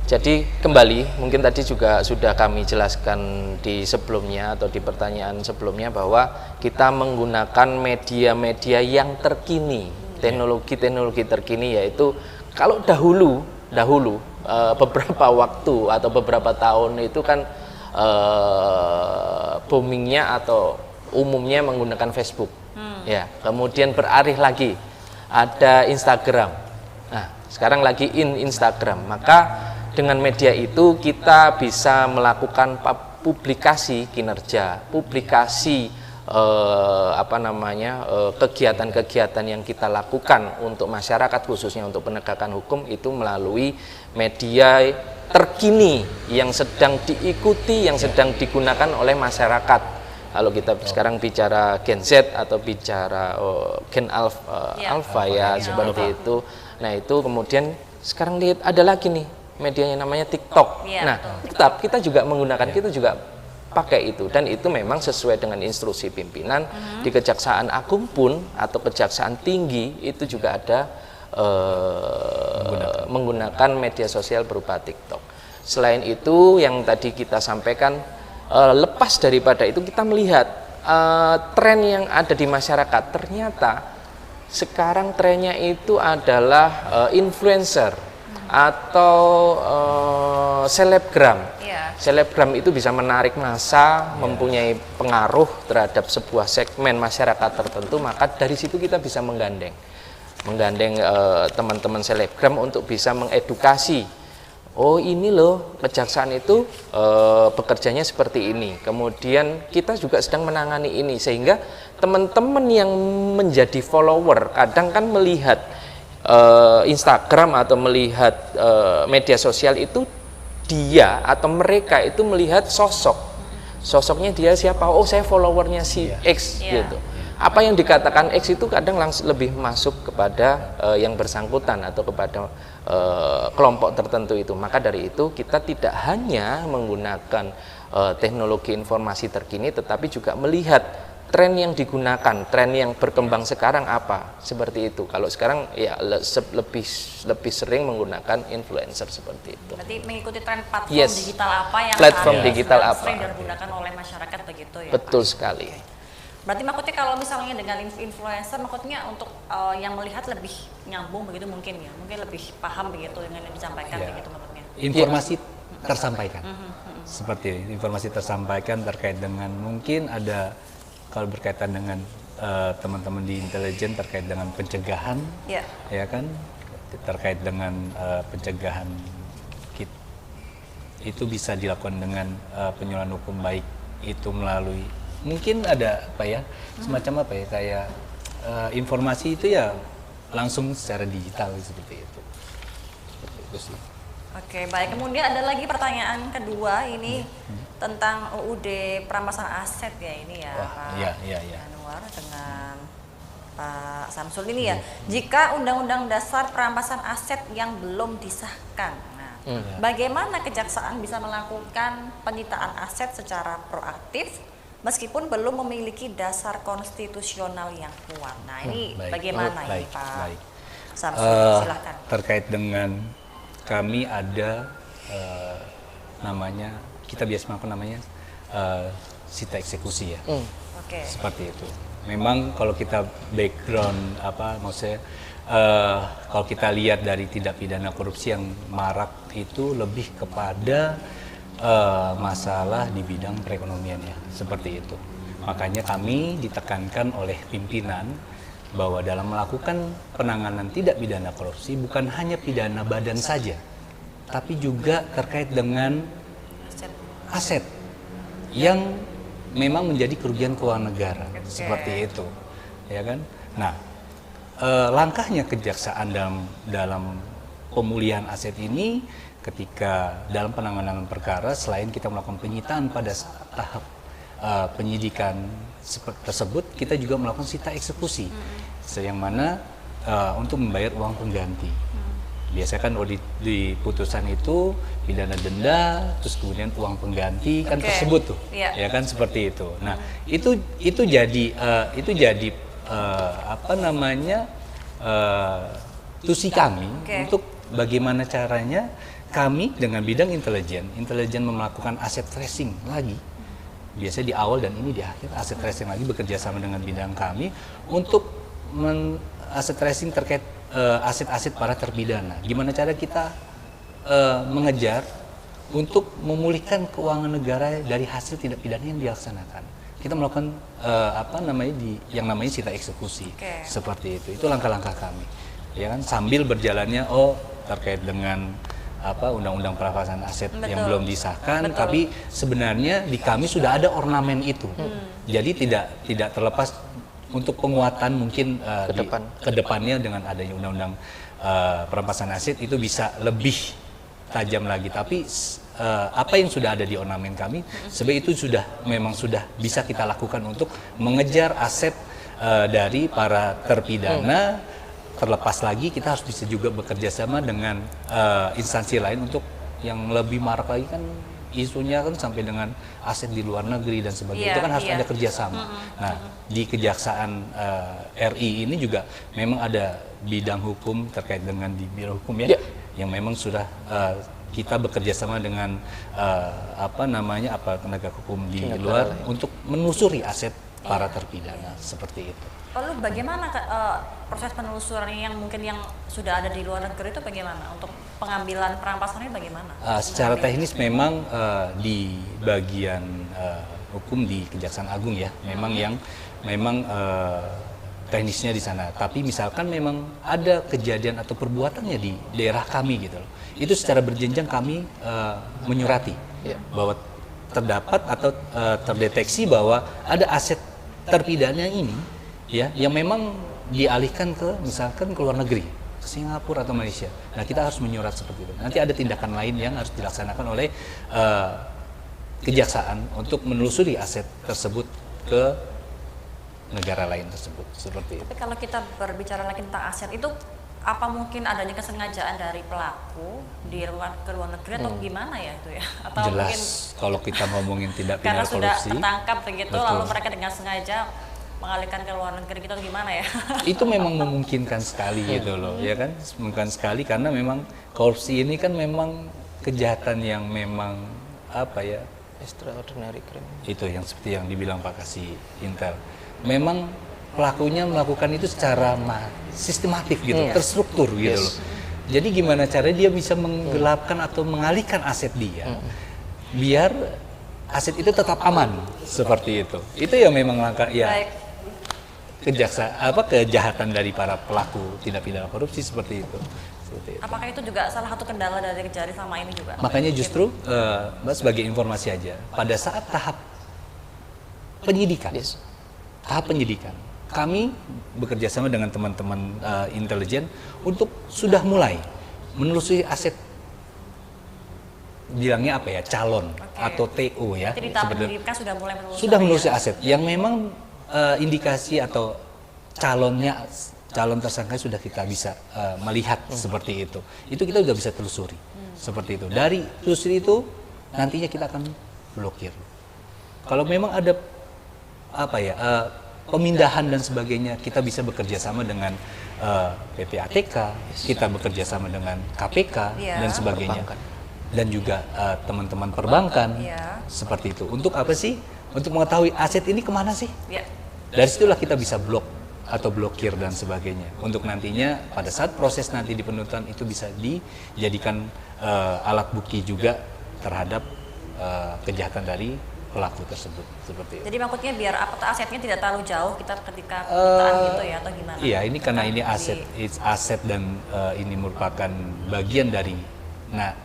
Jadi kembali, mungkin tadi juga sudah kami jelaskan di sebelumnya atau di pertanyaan sebelumnya bahwa kita menggunakan media-media yang terkini, teknologi-teknologi terkini, yaitu kalau dahulu beberapa waktu atau beberapa tahun itu kan boomingnya atau umumnya menggunakan Facebook. Ya, kemudian beralih lagi ada Instagram. Nah, sekarang lagi Instagram. Maka dengan media itu kita bisa melakukan publikasi kinerja, publikasi kegiatan-kegiatan yang kita lakukan untuk masyarakat, khususnya untuk penegakan hukum, itu melalui media terkini yang sedang diikuti, yang sedang digunakan oleh masyarakat. Kalau kita sekarang bicara Gen Z atau bicara Gen Alpha ya seperti itu. Nah itu kemudian sekarang lihat ada lagi nih media yang namanya TikTok. Nah tetap kita juga menggunakan, kita juga pakai itu, dan itu memang sesuai dengan instruksi pimpinan. Di Kejaksaan Agung pun atau Kejaksaan Tinggi itu juga ada menggunakan media sosial berupa TikTok. Selain itu yang tadi kita sampaikan, lepas daripada itu kita melihat tren yang ada di masyarakat. Ternyata sekarang trennya itu adalah influencer atau selebgram. Selebgram itu bisa menarik massa, mempunyai pengaruh terhadap sebuah segmen masyarakat tertentu, maka dari situ kita bisa menggandeng teman-teman selebgram untuk bisa mengedukasi. Oh ini loh, kejaksaan itu bekerjanya seperti ini. Kemudian kita juga sedang menangani ini, sehingga teman-teman yang menjadi follower kadang kan melihat Instagram atau melihat media sosial itu, dia atau mereka itu melihat sosoknya dia siapa. Oh saya followernya si X gitu. Apa yang dikatakan X itu kadang langsung lebih masuk kepada yang bersangkutan atau kepada kelompok tertentu itu. Maka dari itu kita tidak hanya menggunakan teknologi informasi terkini, tetapi juga melihat tren yang digunakan, tren yang berkembang sekarang apa, seperti itu. Kalau sekarang ya lebih sering menggunakan influencer seperti itu. Berarti mengikuti tren platform digital apa yang sering digunakan oleh masyarakat begitu ya? Betul Pak? sekali. Berarti maksudnya kalau misalnya dengan influencer, maksudnya untuk yang melihat lebih nyambung begitu mungkin ya, mungkin lebih paham begitu dengan yang disampaikan begitu maksudnya. Informasi tersampaikan, seperti informasi tersampaikan terkait dengan mungkin ada. Kalau berkaitan dengan teman-teman di intelijen terkait dengan pencegahan, ya kan, terkait dengan pencegahan itu bisa dilakukan dengan penyuluhan hukum, baik itu melalui mungkin ada apa ya, semacam apa ya, kayak informasi itu ya langsung secara digital seperti itu sih. Oke, baik. Kemudian ada lagi pertanyaan kedua ini tentang UUD perampasan aset ya ini ya, Pak Januar dengan Pak Samsul ini ya. Jika Undang-Undang Dasar Perampasan Aset yang belum disahkan, nah, bagaimana Kejaksaan bisa melakukan penyitaan aset secara proaktif meskipun belum memiliki dasar konstitusional yang kuat? Nah, ini bagaimana ini Pak Samsul? Silakan. Terkait dengan kami ada namanya, kita biasa melakukan namanya sita eksekusi ya. Seperti itu. Memang kalau kita background maksudnya kalau kita lihat dari tindak pidana korupsi yang marak itu lebih kepada masalah di bidang perekonomian ya, seperti itu. Makanya kami ditekankan oleh pimpinan bahwa dalam melakukan penanganan tindak pidana korupsi bukan hanya pidana badan saja, tapi juga terkait dengan aset yang memang menjadi kerugian keuangan negara, seperti itu, ya kan? Nah, langkahnya Kejaksaan dalam pemulihan aset ini, ketika dalam penanganan perkara, selain kita melakukan penyitaan pada tahap penyidikan tersebut, kita juga melakukan sita eksekusi, yang mana untuk membayar uang pengganti. Biasanya kan di putusan itu pidana denda, terus kemudian uang pengganti kan tersebut tuh, ya kan, seperti itu. Nah itu jadi apa namanya tusi kami untuk bagaimana caranya kami dengan bidang intelijen melakukan aset tracing lagi. Biasanya di awal dan ini di akhir aset tracing lagi, bekerja sama dengan bidang kami untuk aset tracing terkait aset-aset para terpidana. Gimana cara kita mengejar untuk memulihkan keuangan negara dari hasil tindak pidana yang dilaksanakan. Kita melakukan yang namanya sita eksekusi, seperti itu. Itu langkah-langkah kami, ya kan, sambil berjalannya terkait dengan undang-undang perampasan aset Betul. yang belum disahkan, Betul. tapi sebenarnya di kami sudah ada ornamen itu. Jadi tidak terlepas untuk penguatan mungkin ke depannya dengan adanya undang-undang perampasan aset itu bisa lebih tajam lagi. Tapi apa yang sudah ada di ornamen kami, sebenarnya itu memang sudah bisa kita lakukan untuk mengejar aset dari para terpidana. Terlepas lagi kita harus bisa juga bekerja sama dengan instansi lain untuk yang lebih marak lagi kan isunya kan sampai dengan aset di luar negeri dan sebagainya. Iya, Itu kan harus iya. ada kerjasama. Nah, di Kejaksaan RI ini juga memang ada bidang hukum terkait dengan di biro hukum ya, yang memang sudah kita bekerja sama dengan penegak hukum di luar untuk menelusuri aset para terpidana seperti itu. Lalu bagaimana proses penelusuran yang mungkin yang sudah ada di luar negeri itu bagaimana? Untuk pengambilan perampasannya bagaimana? Secara teknis memang di bagian hukum di Kejaksaan Agung ya, memang teknisnya di sana. Tapi misalkan memang ada kejadian atau perbuatannya di daerah kami gitu loh. Itu secara berjenjang kami menyurati bahwa terdapat atau terdeteksi bahwa ada aset terpidana ini ya yang memang dialihkan ke misalkan ke luar negeri, ke Singapura atau Malaysia. Nah, kita harus menyurat seperti itu. Nanti ada tindakan lain yang harus dilaksanakan oleh kejaksaan untuk menelusuri aset tersebut ke negara lain tersebut seperti itu. Tapi kalau kita berbicara lagi tentang aset itu, apa mungkin adanya kesengajaan dari pelaku ke luar negeri atau gimana ya itu ya? Atau Jelas mungkin kalau kita ngomongin tindak karena pidana sudah korupsi, tertangkap begitu, betul. lalu mereka dengan sengaja mengalihkan ke luar negeri gitu, gimana ya? itu memang memungkinkan sekali gitu loh, ya kan? Memungkinkan sekali karena memang korupsi ini kan memang kejahatan yang memang extraordinary crime. itu yang seperti yang dibilang Pak Kasih Intel. Memang pelakunya melakukan itu secara sistematif gitu, terstruktur gitu loh. Jadi gimana caranya dia bisa menggelapkan atau mengalihkan aset dia biar aset itu tetap aman seperti itu. Itu ya memang langkah ya. Baik. Kejahatan dari para pelaku tindak pidana korupsi seperti itu. Apakah itu juga salah satu kendala dari Kejari selama ini juga? Makanya justru Mbak sebagai informasi aja, pada saat tahap penyidikan, kami bekerja sama dengan teman-teman intelijen untuk sudah mulai menelusuri aset, bilangnya calon atau TO ya. Jadi tahap penyidikan sudah mulai menelusuri. Sudah menelusuri aset yang memang indikasi atau calon tersangka sudah kita bisa melihat seperti itu. Itu kita sudah bisa telusuri seperti itu. Dari telusuri itu nantinya kita akan blokir. Kalau memang ada pemindahan dan sebagainya, kita bisa bekerja sama dengan PPATK, kita bekerja sama dengan KPK dan sebagainya. Dan juga teman-teman perbankan seperti itu. Untuk apa sih? Untuk mengetahui aset ini kemana sih? Dari situlah kita bisa blok atau blokir dan sebagainya. Untuk nantinya pada saat proses nanti di penuntutan itu bisa dijadikan alat bukti juga terhadap kejahatan dari pelaku tersebut seperti itu. Jadi maksudnya biar asetnya tidak terlalu jauh kita ketika penyitaan gitu ya atau gimana? Iya, ini karena ini aset dan ini merupakan bagian dari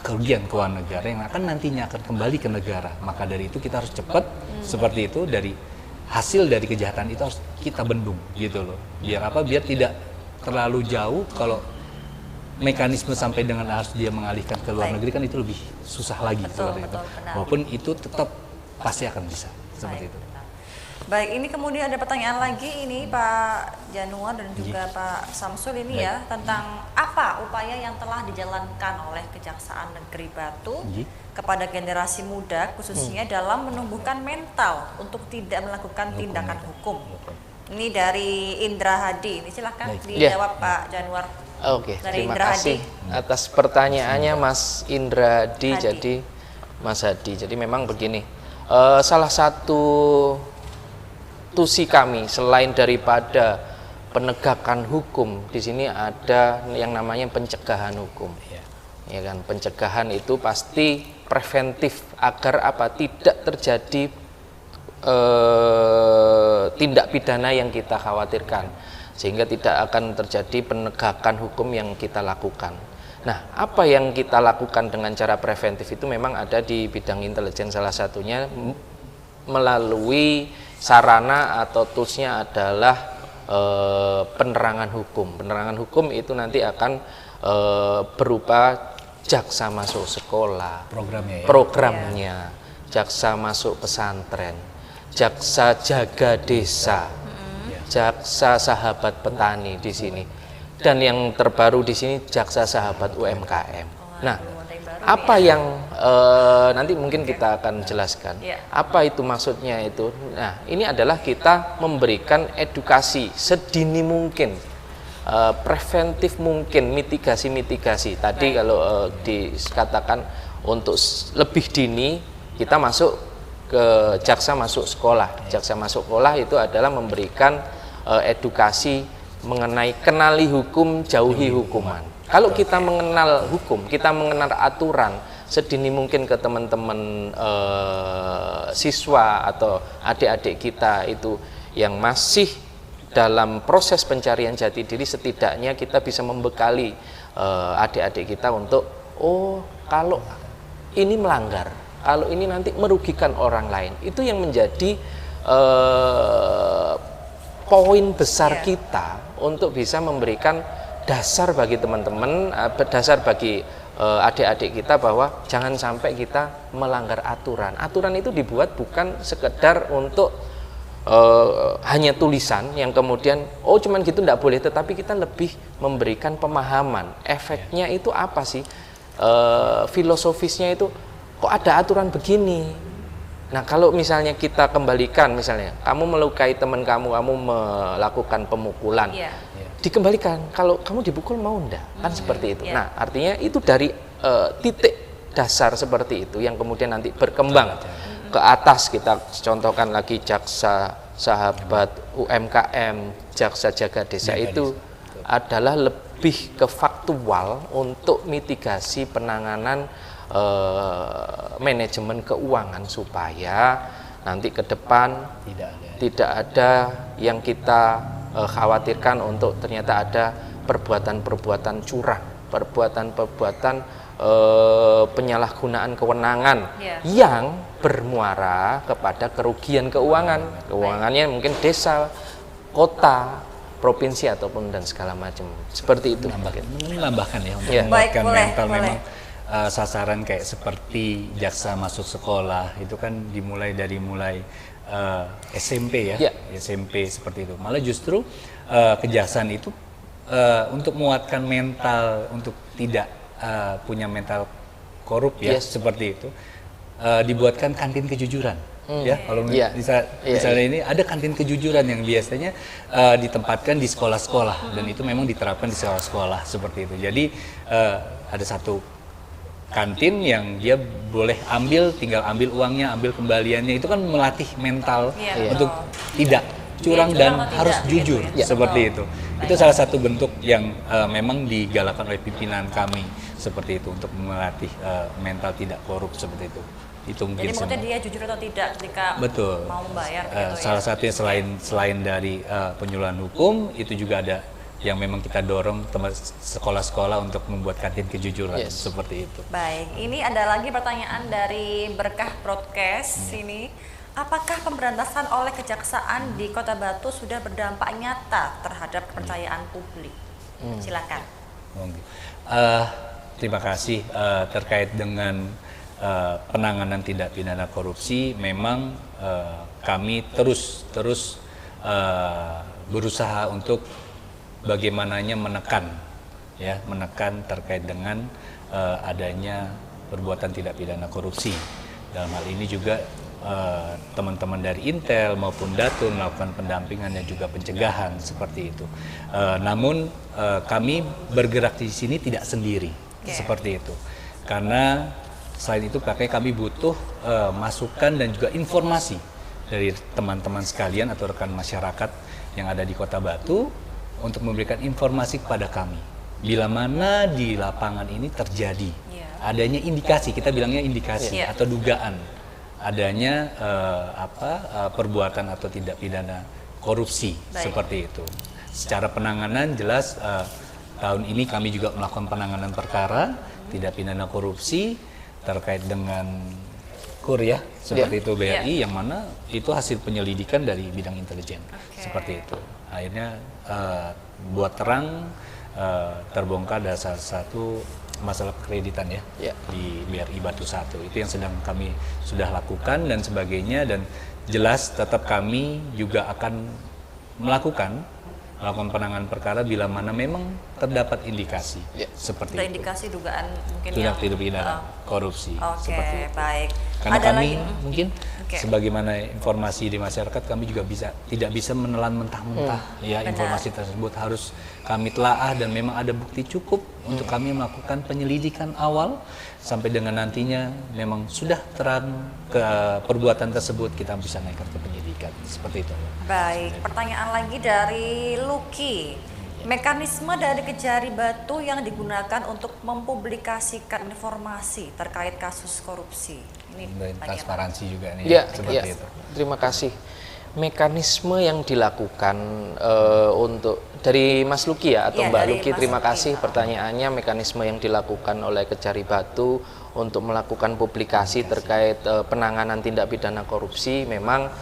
kerugian keuangan negara yang akan nantinya akan kembali ke negara. Maka dari itu kita harus cepat seperti itu, dari hasil dari kejahatan itu harus kita bendung gitu loh. Biar apa? Biar tidak terlalu jauh. Kalau mekanisme sampai dengan harus dia mengalihkan ke luar negeri kan itu lebih susah lagi seperti itu. Walaupun itu tetap pasti akan bisa seperti itu. Baik, ini kemudian ada pertanyaan lagi ini Pak Januar dan juga Pak Samsul ini ya, tentang apa upaya yang telah dijalankan oleh Kejaksaan Negeri Batu kepada generasi muda khususnya dalam menumbuhkan mental untuk tidak melakukan tindakan hukum. Ini dari Indra Hadi, ini silahkan dijawab Pak Januar. Oke, terima kasih atas pertanyaannya Mas Indra Hadi. Jadi Mas Hadi, jadi memang begini, salah satu tusi kami selain daripada penegakan hukum, di sini ada yang namanya pencegahan hukum. Ya kan, pencegahan itu pasti preventif agar tidak terjadi tindak pidana yang kita khawatirkan, sehingga tidak akan terjadi penegakan hukum yang kita lakukan. Nah, apa yang kita lakukan dengan cara preventif itu memang ada di bidang intelijen, salah satunya melalui sarana atau toolsnya adalah penerangan hukum. Penerangan hukum itu nanti akan berupa jaksa masuk sekolah, programnya, jaksa masuk pesantren, jaksa jaga desa, jaksa sahabat petani di sini. Dan yang terbaru di sini jaksa sahabat UMKM. Nah, apa yang nanti mungkin kita akan jelaskan. Apa itu maksudnya itu? Nah, ini adalah kita memberikan edukasi sedini mungkin, preventif mungkin, mitigasi. Tadi kalau dikatakan untuk lebih dini kita masuk ke jaksa masuk sekolah. Jaksa masuk sekolah itu adalah memberikan edukasi mengenai kenali hukum, jauhi hukuman. Kalau kita mengenal hukum, kita mengenal aturan sedini mungkin ke teman-teman siswa atau adik-adik kita itu yang masih dalam proses pencarian jati diri, setidaknya kita bisa membekali adik-adik kita untuk, oh kalau ini melanggar, kalau ini nanti merugikan orang lain. Itu yang menjadi poin besar kita untuk bisa memberikan dasar bagi teman-teman, dasar bagi adik-adik kita bahwa jangan sampai kita melanggar aturan. Aturan itu dibuat bukan sekedar untuk hanya tulisan yang kemudian oh cuman gitu enggak boleh, tetapi kita lebih memberikan pemahaman efeknya itu apa sih, filosofisnya itu kok ada aturan begini. Nah, kalau misalnya kita kembalikan, misalnya kamu melukai teman kamu melakukan pemukulan, dikembalikan, kalau kamu dipukul mau enggak? Kan seperti itu. Nah, artinya itu dari titik dasar seperti itu yang kemudian nanti berkembang ke atas. Kita contohkan lagi jaksa sahabat UMKM, jaksa jaga desa itu adalah lebih ke faktual untuk mitigasi penanganan manajemen keuangan supaya nanti ke depan tidak ada yang kita khawatirkan untuk ternyata ada perbuatan-perbuatan curang, perbuatan-perbuatan penyalahgunaan kewenangan yang bermuara kepada kerugian keuangan. Keuangannya mungkin desa, kota, provinsi ataupun dan segala macam. Seperti itu. Menambahkan ya untuk menguatkan mental memang sasaran kayak seperti jaksa masuk sekolah itu kan dimulai dari SMP ya, SMP seperti itu. Malah justru kejaksaan itu untuk menguatkan mental untuk tidak punya mental korup ya seperti itu, dibuatkan kantin kejujuran. Ya, kalau misalnya ini ada kantin kejujuran yang biasanya ditempatkan di sekolah-sekolah dan itu memang diterapkan di sekolah-sekolah seperti itu. Jadi ada satu kantin yang dia boleh tinggal ambil uangnya, ambil kembaliannya, itu kan melatih mental untuk tidak curang dan harus jujur seperti itu. Itu salah satu bentuk yang memang digalakan oleh pimpinan kami seperti itu untuk melatih mental tidak korup seperti itu. Itu mungkin. Jadi maksudnya dia jujur atau tidak ketika mau membayar. Salah satunya selain dari penyuluhan hukum itu juga ada yang memang kita dorong sekolah-sekolah untuk membuat kantin kejujuran seperti itu. Baik, ini ada lagi pertanyaan dari Berkah Broadcast sini. Apakah pemberantasan oleh kejaksaan di Kota Batu sudah berdampak nyata terhadap kepercayaan publik? Silakan. Terima kasih. Terkait dengan penanganan tindak pidana korupsi, memang kami terus berusaha untuk bagaimananya menekan terkait dengan adanya perbuatan tidak pidana korupsi. Dalam hal ini juga teman-teman dari Intel maupun Datun melakukan pendampingan dan juga pencegahan seperti itu. Namun kami bergerak di sini tidak sendiri seperti itu, karena selain itu kami butuh masukan dan juga informasi dari teman-teman sekalian atau rekan masyarakat yang ada di Kota Batu untuk memberikan informasi kepada kami bila mana di lapangan ini terjadi adanya indikasi, kita bilangnya indikasi atau dugaan adanya perbuatan atau tindak pidana korupsi seperti itu. Secara penanganan jelas tahun ini kami juga melakukan penanganan perkara tindak pidana korupsi terkait dengan KUR ya, seperti itu BRI, yang mana itu hasil penyelidikan dari bidang intelijen, seperti itu. Akhirnya buat terang, terbongkar ada salah satu masalah kreditan ya, di BRI Batu 1. Itu yang sedang kami sudah lakukan dan sebagainya, dan jelas tetap kami juga akan melakukan penanganan perkara bila mana memang terdapat indikasi seperti itu. Indikasi dugaan mungkin tindak pidana korupsi. Seperti itu. Baik. Karena Ada kami lagi? mungkin sebagaimana informasi di masyarakat, kami juga tidak bisa menelan mentah-mentah ya, informasi tersebut harus kami telaah dan memang ada bukti cukup untuk kami melakukan penyelidikan awal sampai dengan nantinya memang sudah terang ke perbuatan tersebut, kita bisa naikkan ke penyidikan seperti itu. Baik, pertanyaan lagi dari Lucky. Mekanisme dari Kejari Batu yang digunakan untuk mempublikasikan informasi terkait kasus korupsi. Ini Dan transparansi juga nih, seperti itu. Terima kasih. Mekanisme yang dilakukan untuk dari Mas Luki ya, atau Mbak Luki, terima kasih pertanyaannya. Mekanisme yang dilakukan oleh Kejari Batu untuk melakukan publikasi terkait penanganan tindak pidana korupsi, memang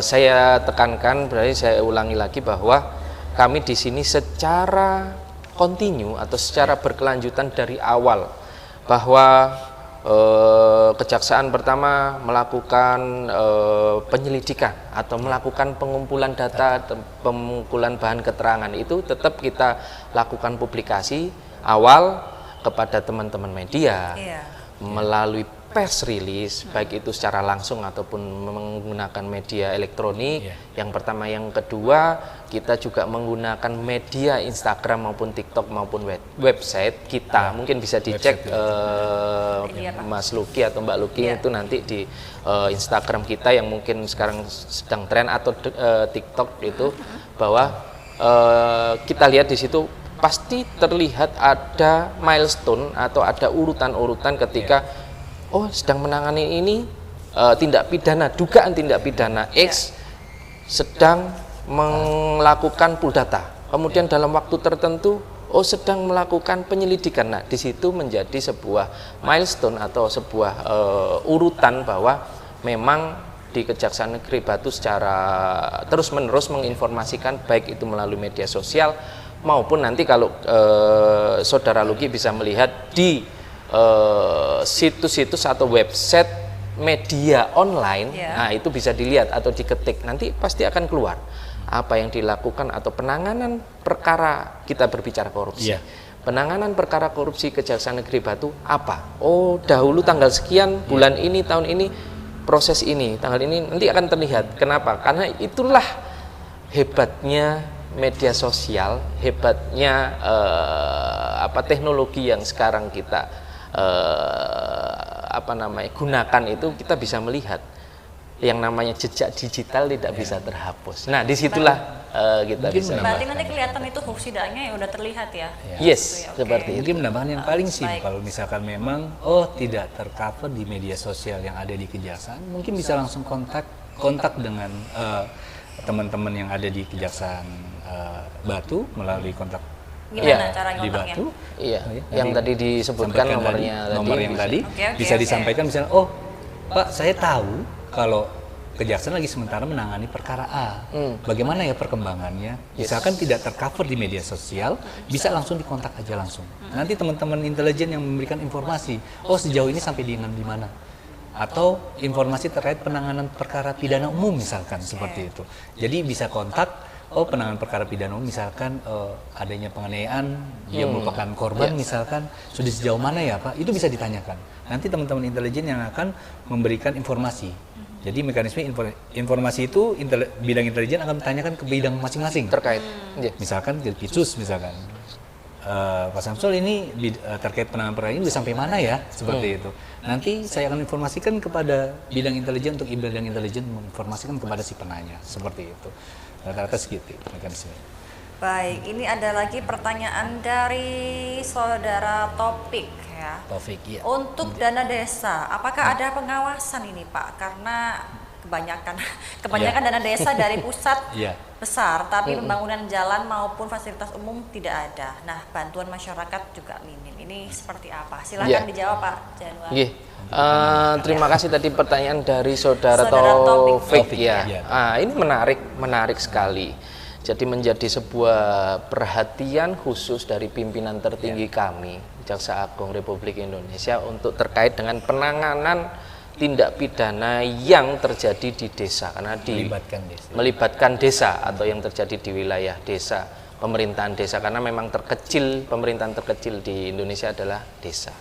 saya tekankan, berarti saya ulangi lagi bahwa kami di sini secara kontinu atau secara berkelanjutan dari awal, bahwa Kejaksaan pertama melakukan penyelidikan atau melakukan pengumpulan data, pengumpulan bahan keterangan, itu tetap kita lakukan publikasi awal kepada teman-teman media melalui press release, baik itu secara langsung ataupun menggunakan media elektronik. Yang pertama, yang kedua, kita juga menggunakan media Instagram maupun TikTok maupun website kita. Mungkin bisa dicek Mas Luki atau Mbak Luki itu nanti di Instagram kita yang mungkin sekarang sedang tren, atau TikTok itu, bahwa kita lihat di situ pasti terlihat ada milestone atau ada urutan-urutan ketika sedang menangani ini tindak pidana, dugaan tindak pidana X sedang melakukan pool data. Kemudian dalam waktu tertentu sedang melakukan penyelidikan. Nah, di situ menjadi sebuah milestone atau sebuah urutan bahwa memang di Kejaksaan Negeri Batu secara terus-menerus menginformasikan, baik itu melalui media sosial maupun nanti kalau Saudara Luki bisa melihat di situs-situs atau website media online, nah itu bisa dilihat atau diketik, nanti pasti akan keluar apa yang dilakukan atau penanganan perkara, kita berbicara korupsi. Penanganan perkara korupsi Kejaksaan Negeri Batu apa? Dahulu tanggal sekian, bulan ini, tahun ini, proses ini, tanggal ini, nanti akan terlihat. Kenapa? Karena itulah hebatnya media sosial, hebatnya teknologi yang sekarang kita gunakan, itu kita bisa melihat yang namanya jejak digital tidak bisa terhapus. Nah, disitulah kita bisa. Berarti nanti kelihatan itu fungsidanya udah terlihat ya. Yes, seperti itu. Mungkin menambahkan yang paling simpel, kalau misalkan memang tidak tercover di media sosial yang ada di Kejaksaan, mungkin bisa langsung kontak dengan teman-teman yang ada di Kejaksaan Batu melalui kontak caranya di Batu. Yang tadi disebutkan nomor yang tadi bisa disampaikan, misalnya, Pak, saya tahu kalau Kejaksaan lagi sementara menangani perkara A. Bagaimana ya perkembangannya? Misalkan tidak tercover di media sosial, bisa langsung dikontak aja langsung. Nanti teman-teman intelijen yang memberikan informasi, sejauh ini sampai di mana? Atau informasi terkait penanganan perkara pidana umum misalkan, seperti itu. Jadi bisa kontak, penanganan perkara pidana umum misalkan adanya penganiayaan, dia merupakan korban misalkan, sudah sejauh mana ya Pak? Itu bisa ditanyakan. Nanti teman-teman intelijen yang akan memberikan informasi. Jadi mekanisme informasi itu bidang intelijen akan bertanyakan ke bidang masing-masing terkait. Misalkan ke Pitsus misalkan, Pak Samsul ini terkait penanganan perkara ini udah sampai mana ya, seperti itu. Nanti saya akan informasikan kepada bidang intelijen, untuk bidang intelijen menginformasikan kepada si penanya, seperti itu. Rata-rata segitu mekanisme. Baik, ini ada lagi pertanyaan dari Saudara Topik ya. Taufik, iya. Untuk dana desa, apakah ada pengawasan ini Pak? Karena kebanyakan dana desa dari pusat Iya. besar, tapi pembangunan jalan maupun fasilitas umum tidak ada. Nah, bantuan masyarakat juga minim. Ini seperti apa? Silakan Iya. dijawab Pak Januar. Nggih. Terima kasih tadi pertanyaan dari Saudara Saudara Taufik Taufik, ya. ya. Ini menarik sekali. Jadi menjadi sebuah perhatian khusus dari pimpinan tertinggi kami, Jaksa Agung Republik Indonesia, untuk terkait dengan penanganan tindak pidana yang terjadi di desa, karena melibatkan desa atau yang terjadi di wilayah desa, pemerintahan desa, karena memang pemerintahan terkecil di Indonesia adalah desa.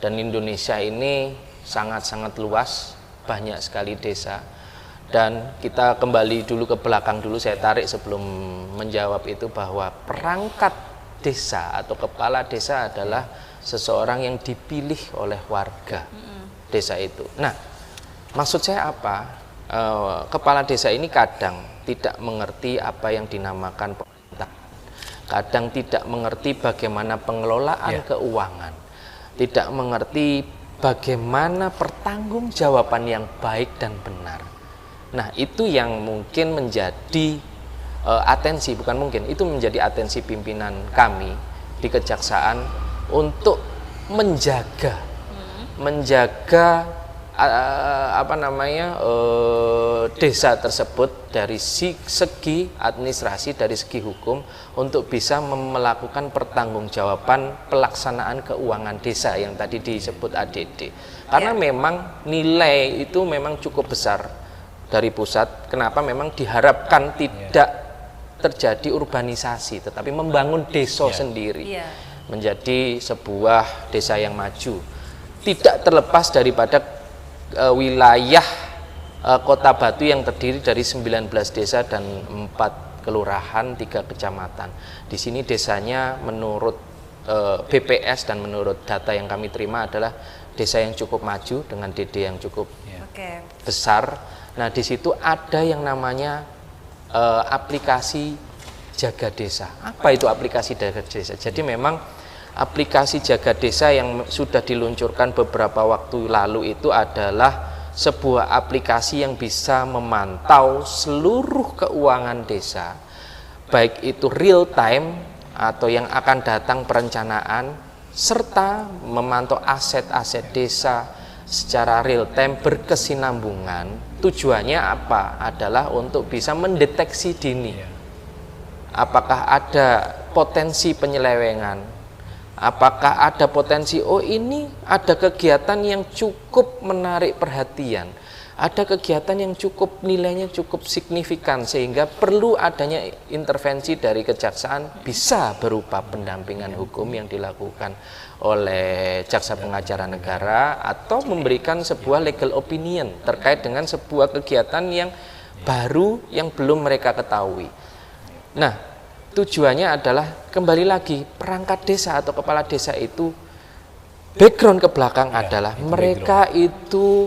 Dan Indonesia ini sangat-sangat luas, banyak sekali desa. Dan kita kembali dulu ke belakang dulu, saya tarik sebelum menjawab itu, bahwa perangkat desa atau kepala desa adalah seseorang yang dipilih oleh warga desa itu. Nah, maksud saya apa? Kepala desa ini kadang tidak mengerti apa yang dinamakan pemerintah, kadang tidak mengerti bagaimana pengelolaan keuangan, tidak mengerti bagaimana pertanggungjawaban yang baik dan benar. Nah, itu yang mungkin menjadi menjadi atensi pimpinan kami di kejaksaan untuk menjaga desa tersebut dari segi administrasi, dari segi hukum, untuk bisa melakukan pertanggungjawaban pelaksanaan keuangan desa yang tadi disebut ADD. Karena memang nilai itu memang cukup besar dari pusat. Kenapa? Memang diharapkan tidak terjadi urbanisasi, tetapi membangun desa sendiri menjadi sebuah desa yang maju. Tidak terlepas daripada wilayah Kota Batu yang terdiri dari 19 desa dan 4 kelurahan, 3 kecamatan. Di sini desanya menurut BPS dan menurut data yang kami terima adalah desa yang cukup maju dengan DD yang cukup besar. Nah, di situ ada yang namanya aplikasi Jaga Desa. Apa itu aplikasi Jaga Desa? Jadi memang aplikasi Jaga Desa yang sudah diluncurkan beberapa waktu lalu itu adalah sebuah aplikasi yang bisa memantau seluruh keuangan desa, baik itu real time atau yang akan datang perencanaan, serta memantau aset-aset desa secara real time berkesinambungan. Tujuannya apa? Adalah untuk bisa mendeteksi dini apakah ada potensi penyelewengan, apakah ada potensi ini ada kegiatan yang cukup menarik perhatian, ada kegiatan yang cukup nilainya cukup signifikan sehingga perlu adanya intervensi dari kejaksaan, bisa berupa pendampingan hukum yang dilakukan oleh jaksa pengacara negara atau memberikan sebuah legal opinion terkait dengan sebuah kegiatan yang baru yang belum mereka ketahui. Nah, tujuannya adalah kembali lagi perangkat desa atau kepala desa itu background ke belakang adalah mereka itu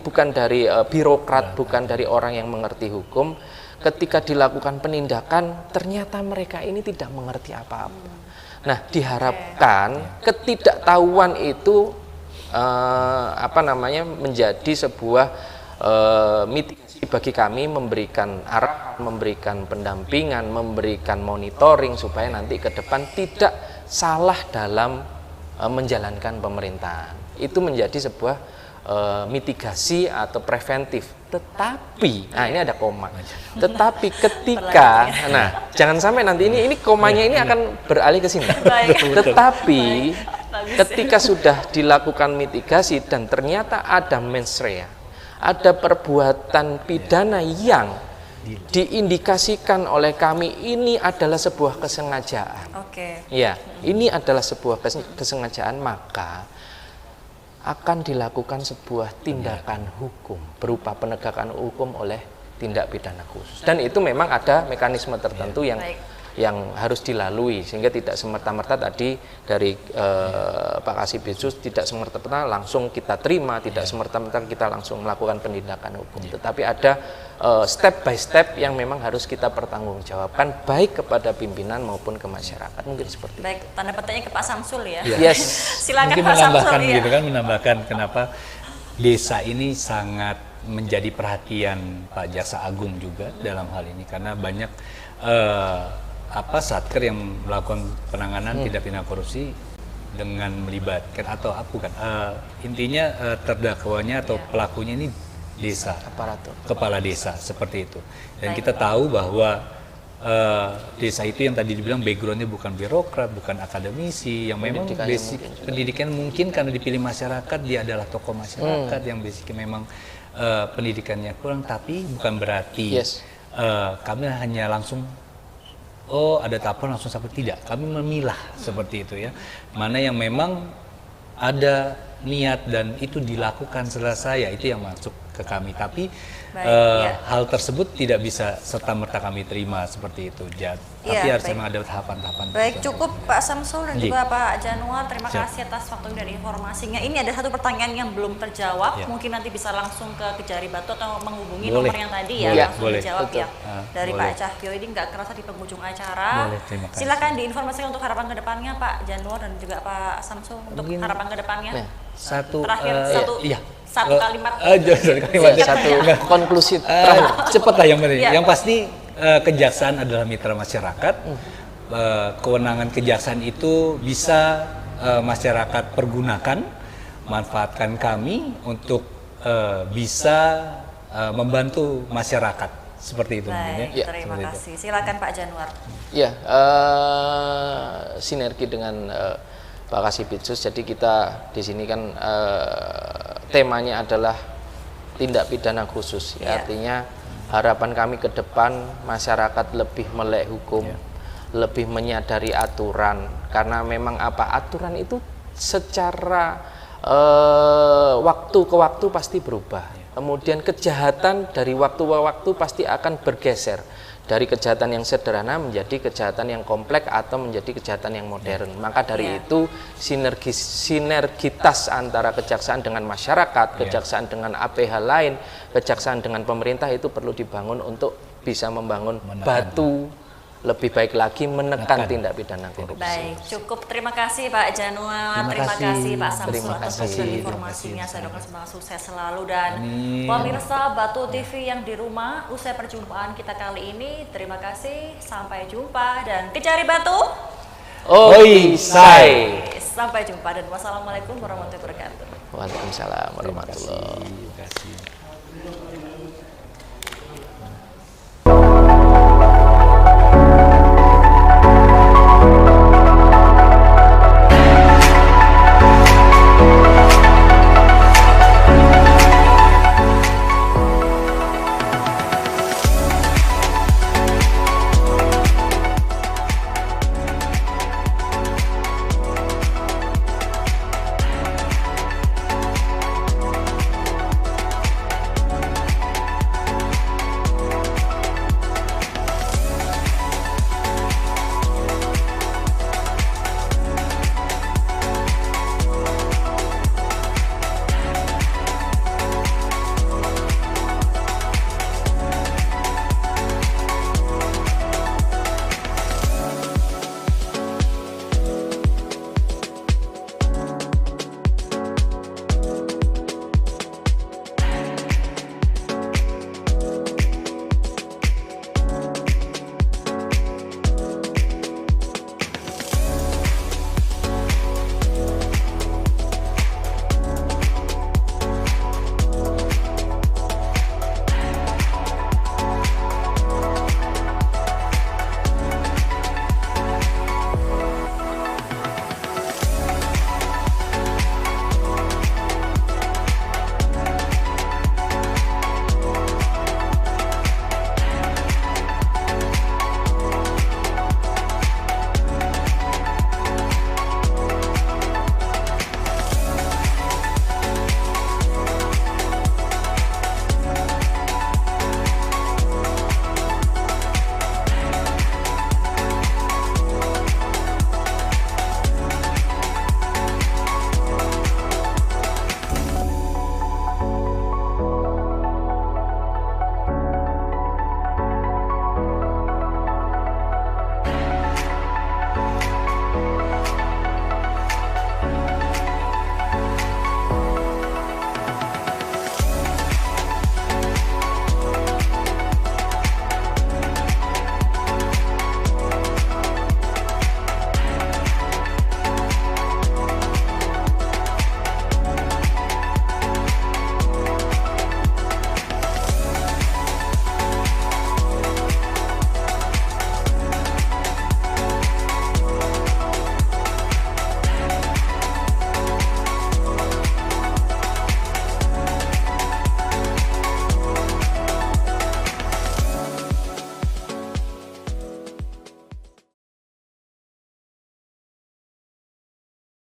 bukan dari birokrat, bukan dari orang yang mengerti hukum. Ketika dilakukan penindakan, ternyata mereka ini tidak mengerti apa-apa. Nah, diharapkan ketidaktahuan itu menjadi sebuah mitigasi bagi kami, memberikan arahan, memberikan pendampingan, memberikan monitoring supaya nanti ke depan tidak salah dalam menjalankan pemerintahan. Itu menjadi sebuah mitigasi atau preventif. Tetapi, nah ini ada koma. Tetapi ketika, nah jangan sampai nanti ini komanya ini akan beralih ke sini. Tetapi ketika sudah dilakukan mitigasi dan ternyata ada mens rea, ada perbuatan pidana yang diindikasikan oleh kami ini adalah sebuah kesengajaan. Ya, ini adalah sebuah kesengajaan, maka akan dilakukan sebuah tindakan hukum berupa penegakan hukum oleh tindak pidana khusus. Dan itu memang ada mekanisme tertentu yang harus dilalui sehingga tidak semerta-merta tadi dari Pak Kasibidsus tidak semerta-merta langsung kita terima, tidak semerta-merta kita langsung melakukan penindakan hukum. Tetapi ada step by step yang memang harus kita pertanggungjawabkan baik kepada pimpinan maupun ke masyarakat. Mungkin seperti itu. Baik, tanda petiknya ke Pak Samsul ya. Yes. Silakan mungkin Pak Samsul menambahkan gitu kan, menambahkan kenapa desa ini sangat menjadi perhatian Pak Jaksa Agung juga dalam hal ini, karena banyak satker yang melakukan penanganan tindak pidana korupsi dengan melibatkan atau intinya terdakwanya atau pelakunya ini desa, kepala desa seperti itu. Dan kita tahu bahwa desa itu yang tadi dibilang backgroundnya bukan birokrat, bukan akademisi, yang memang basic pendidikan mungkin karena dipilih masyarakat, dia adalah tokoh masyarakat yang basicnya memang pendidikannya kurang, tapi bukan berarti kami hanya langsung ada tapor langsung seperti tidak. Kami memilah seperti itu ya. Mana yang memang ada niat dan itu dilakukan selesai, itu yang masuk ke kami. Tapi hal tersebut tidak bisa serta-merta kami terima seperti itu, tapi harus memang ada tahapan-tahapan. Baik, cukup Pak Samsul dan juga Pak Januar, terima kasih atas waktu dan informasinya. Ini ada satu pertanyaan yang belum terjawab, mungkin nanti bisa langsung ke Kejari Batu atau menghubungi nomor yang tadi langsung dijawab ya. Dari Pak Cahyo, ini nggak kerasa di penghujung acara. Silakan diinformasikan untuk harapan kedepannya Pak Januar dan juga Pak Samsul untuk harapan kedepannya. Terakhir satu kalimat. Satu konklusi terakhir. Cepat lah yang penting. Yang pasti kejaksaan adalah mitra masyarakat. Kewenangan kejaksaan itu bisa masyarakat pergunakan, manfaatkan kami untuk bisa membantu masyarakat seperti itu. Baik, terima kasih. Silakan Pak Januar. Ya, sinergi dengan Pak Kasibitsus. Jadi kita di sini kan temanya adalah tindak pidana khusus. Artinya harapan kami ke depan masyarakat lebih melek hukum, lebih menyadari aturan, karena memang aturan itu secara waktu ke waktu pasti berubah. Kemudian kejahatan dari waktu ke waktu pasti akan bergeser dari kejahatan yang sederhana menjadi kejahatan yang kompleks atau menjadi kejahatan yang modern. Maka dari itu sinergitas antara kejaksaan dengan masyarakat, kejaksaan dengan APH lain, kejaksaan dengan pemerintah itu perlu dibangun untuk bisa membangun batu lebih baik lagi menekan tindak pidana korupsi. Baik, cukup. Terima kasih Pak Januar, terima kasih Pak Samsul atas waktu dan informasinya. Saya doakan semoga sukses selalu, dan pemirsa Batu TV yang di rumah, usai perjumpaan kita kali ini, terima kasih, sampai jumpa, dan Kejari Batu. Sampai jumpa dan wassalamualaikum warahmatullahi wabarakatuh. Waalaikumsalam warahmatullahi wabarakatuh.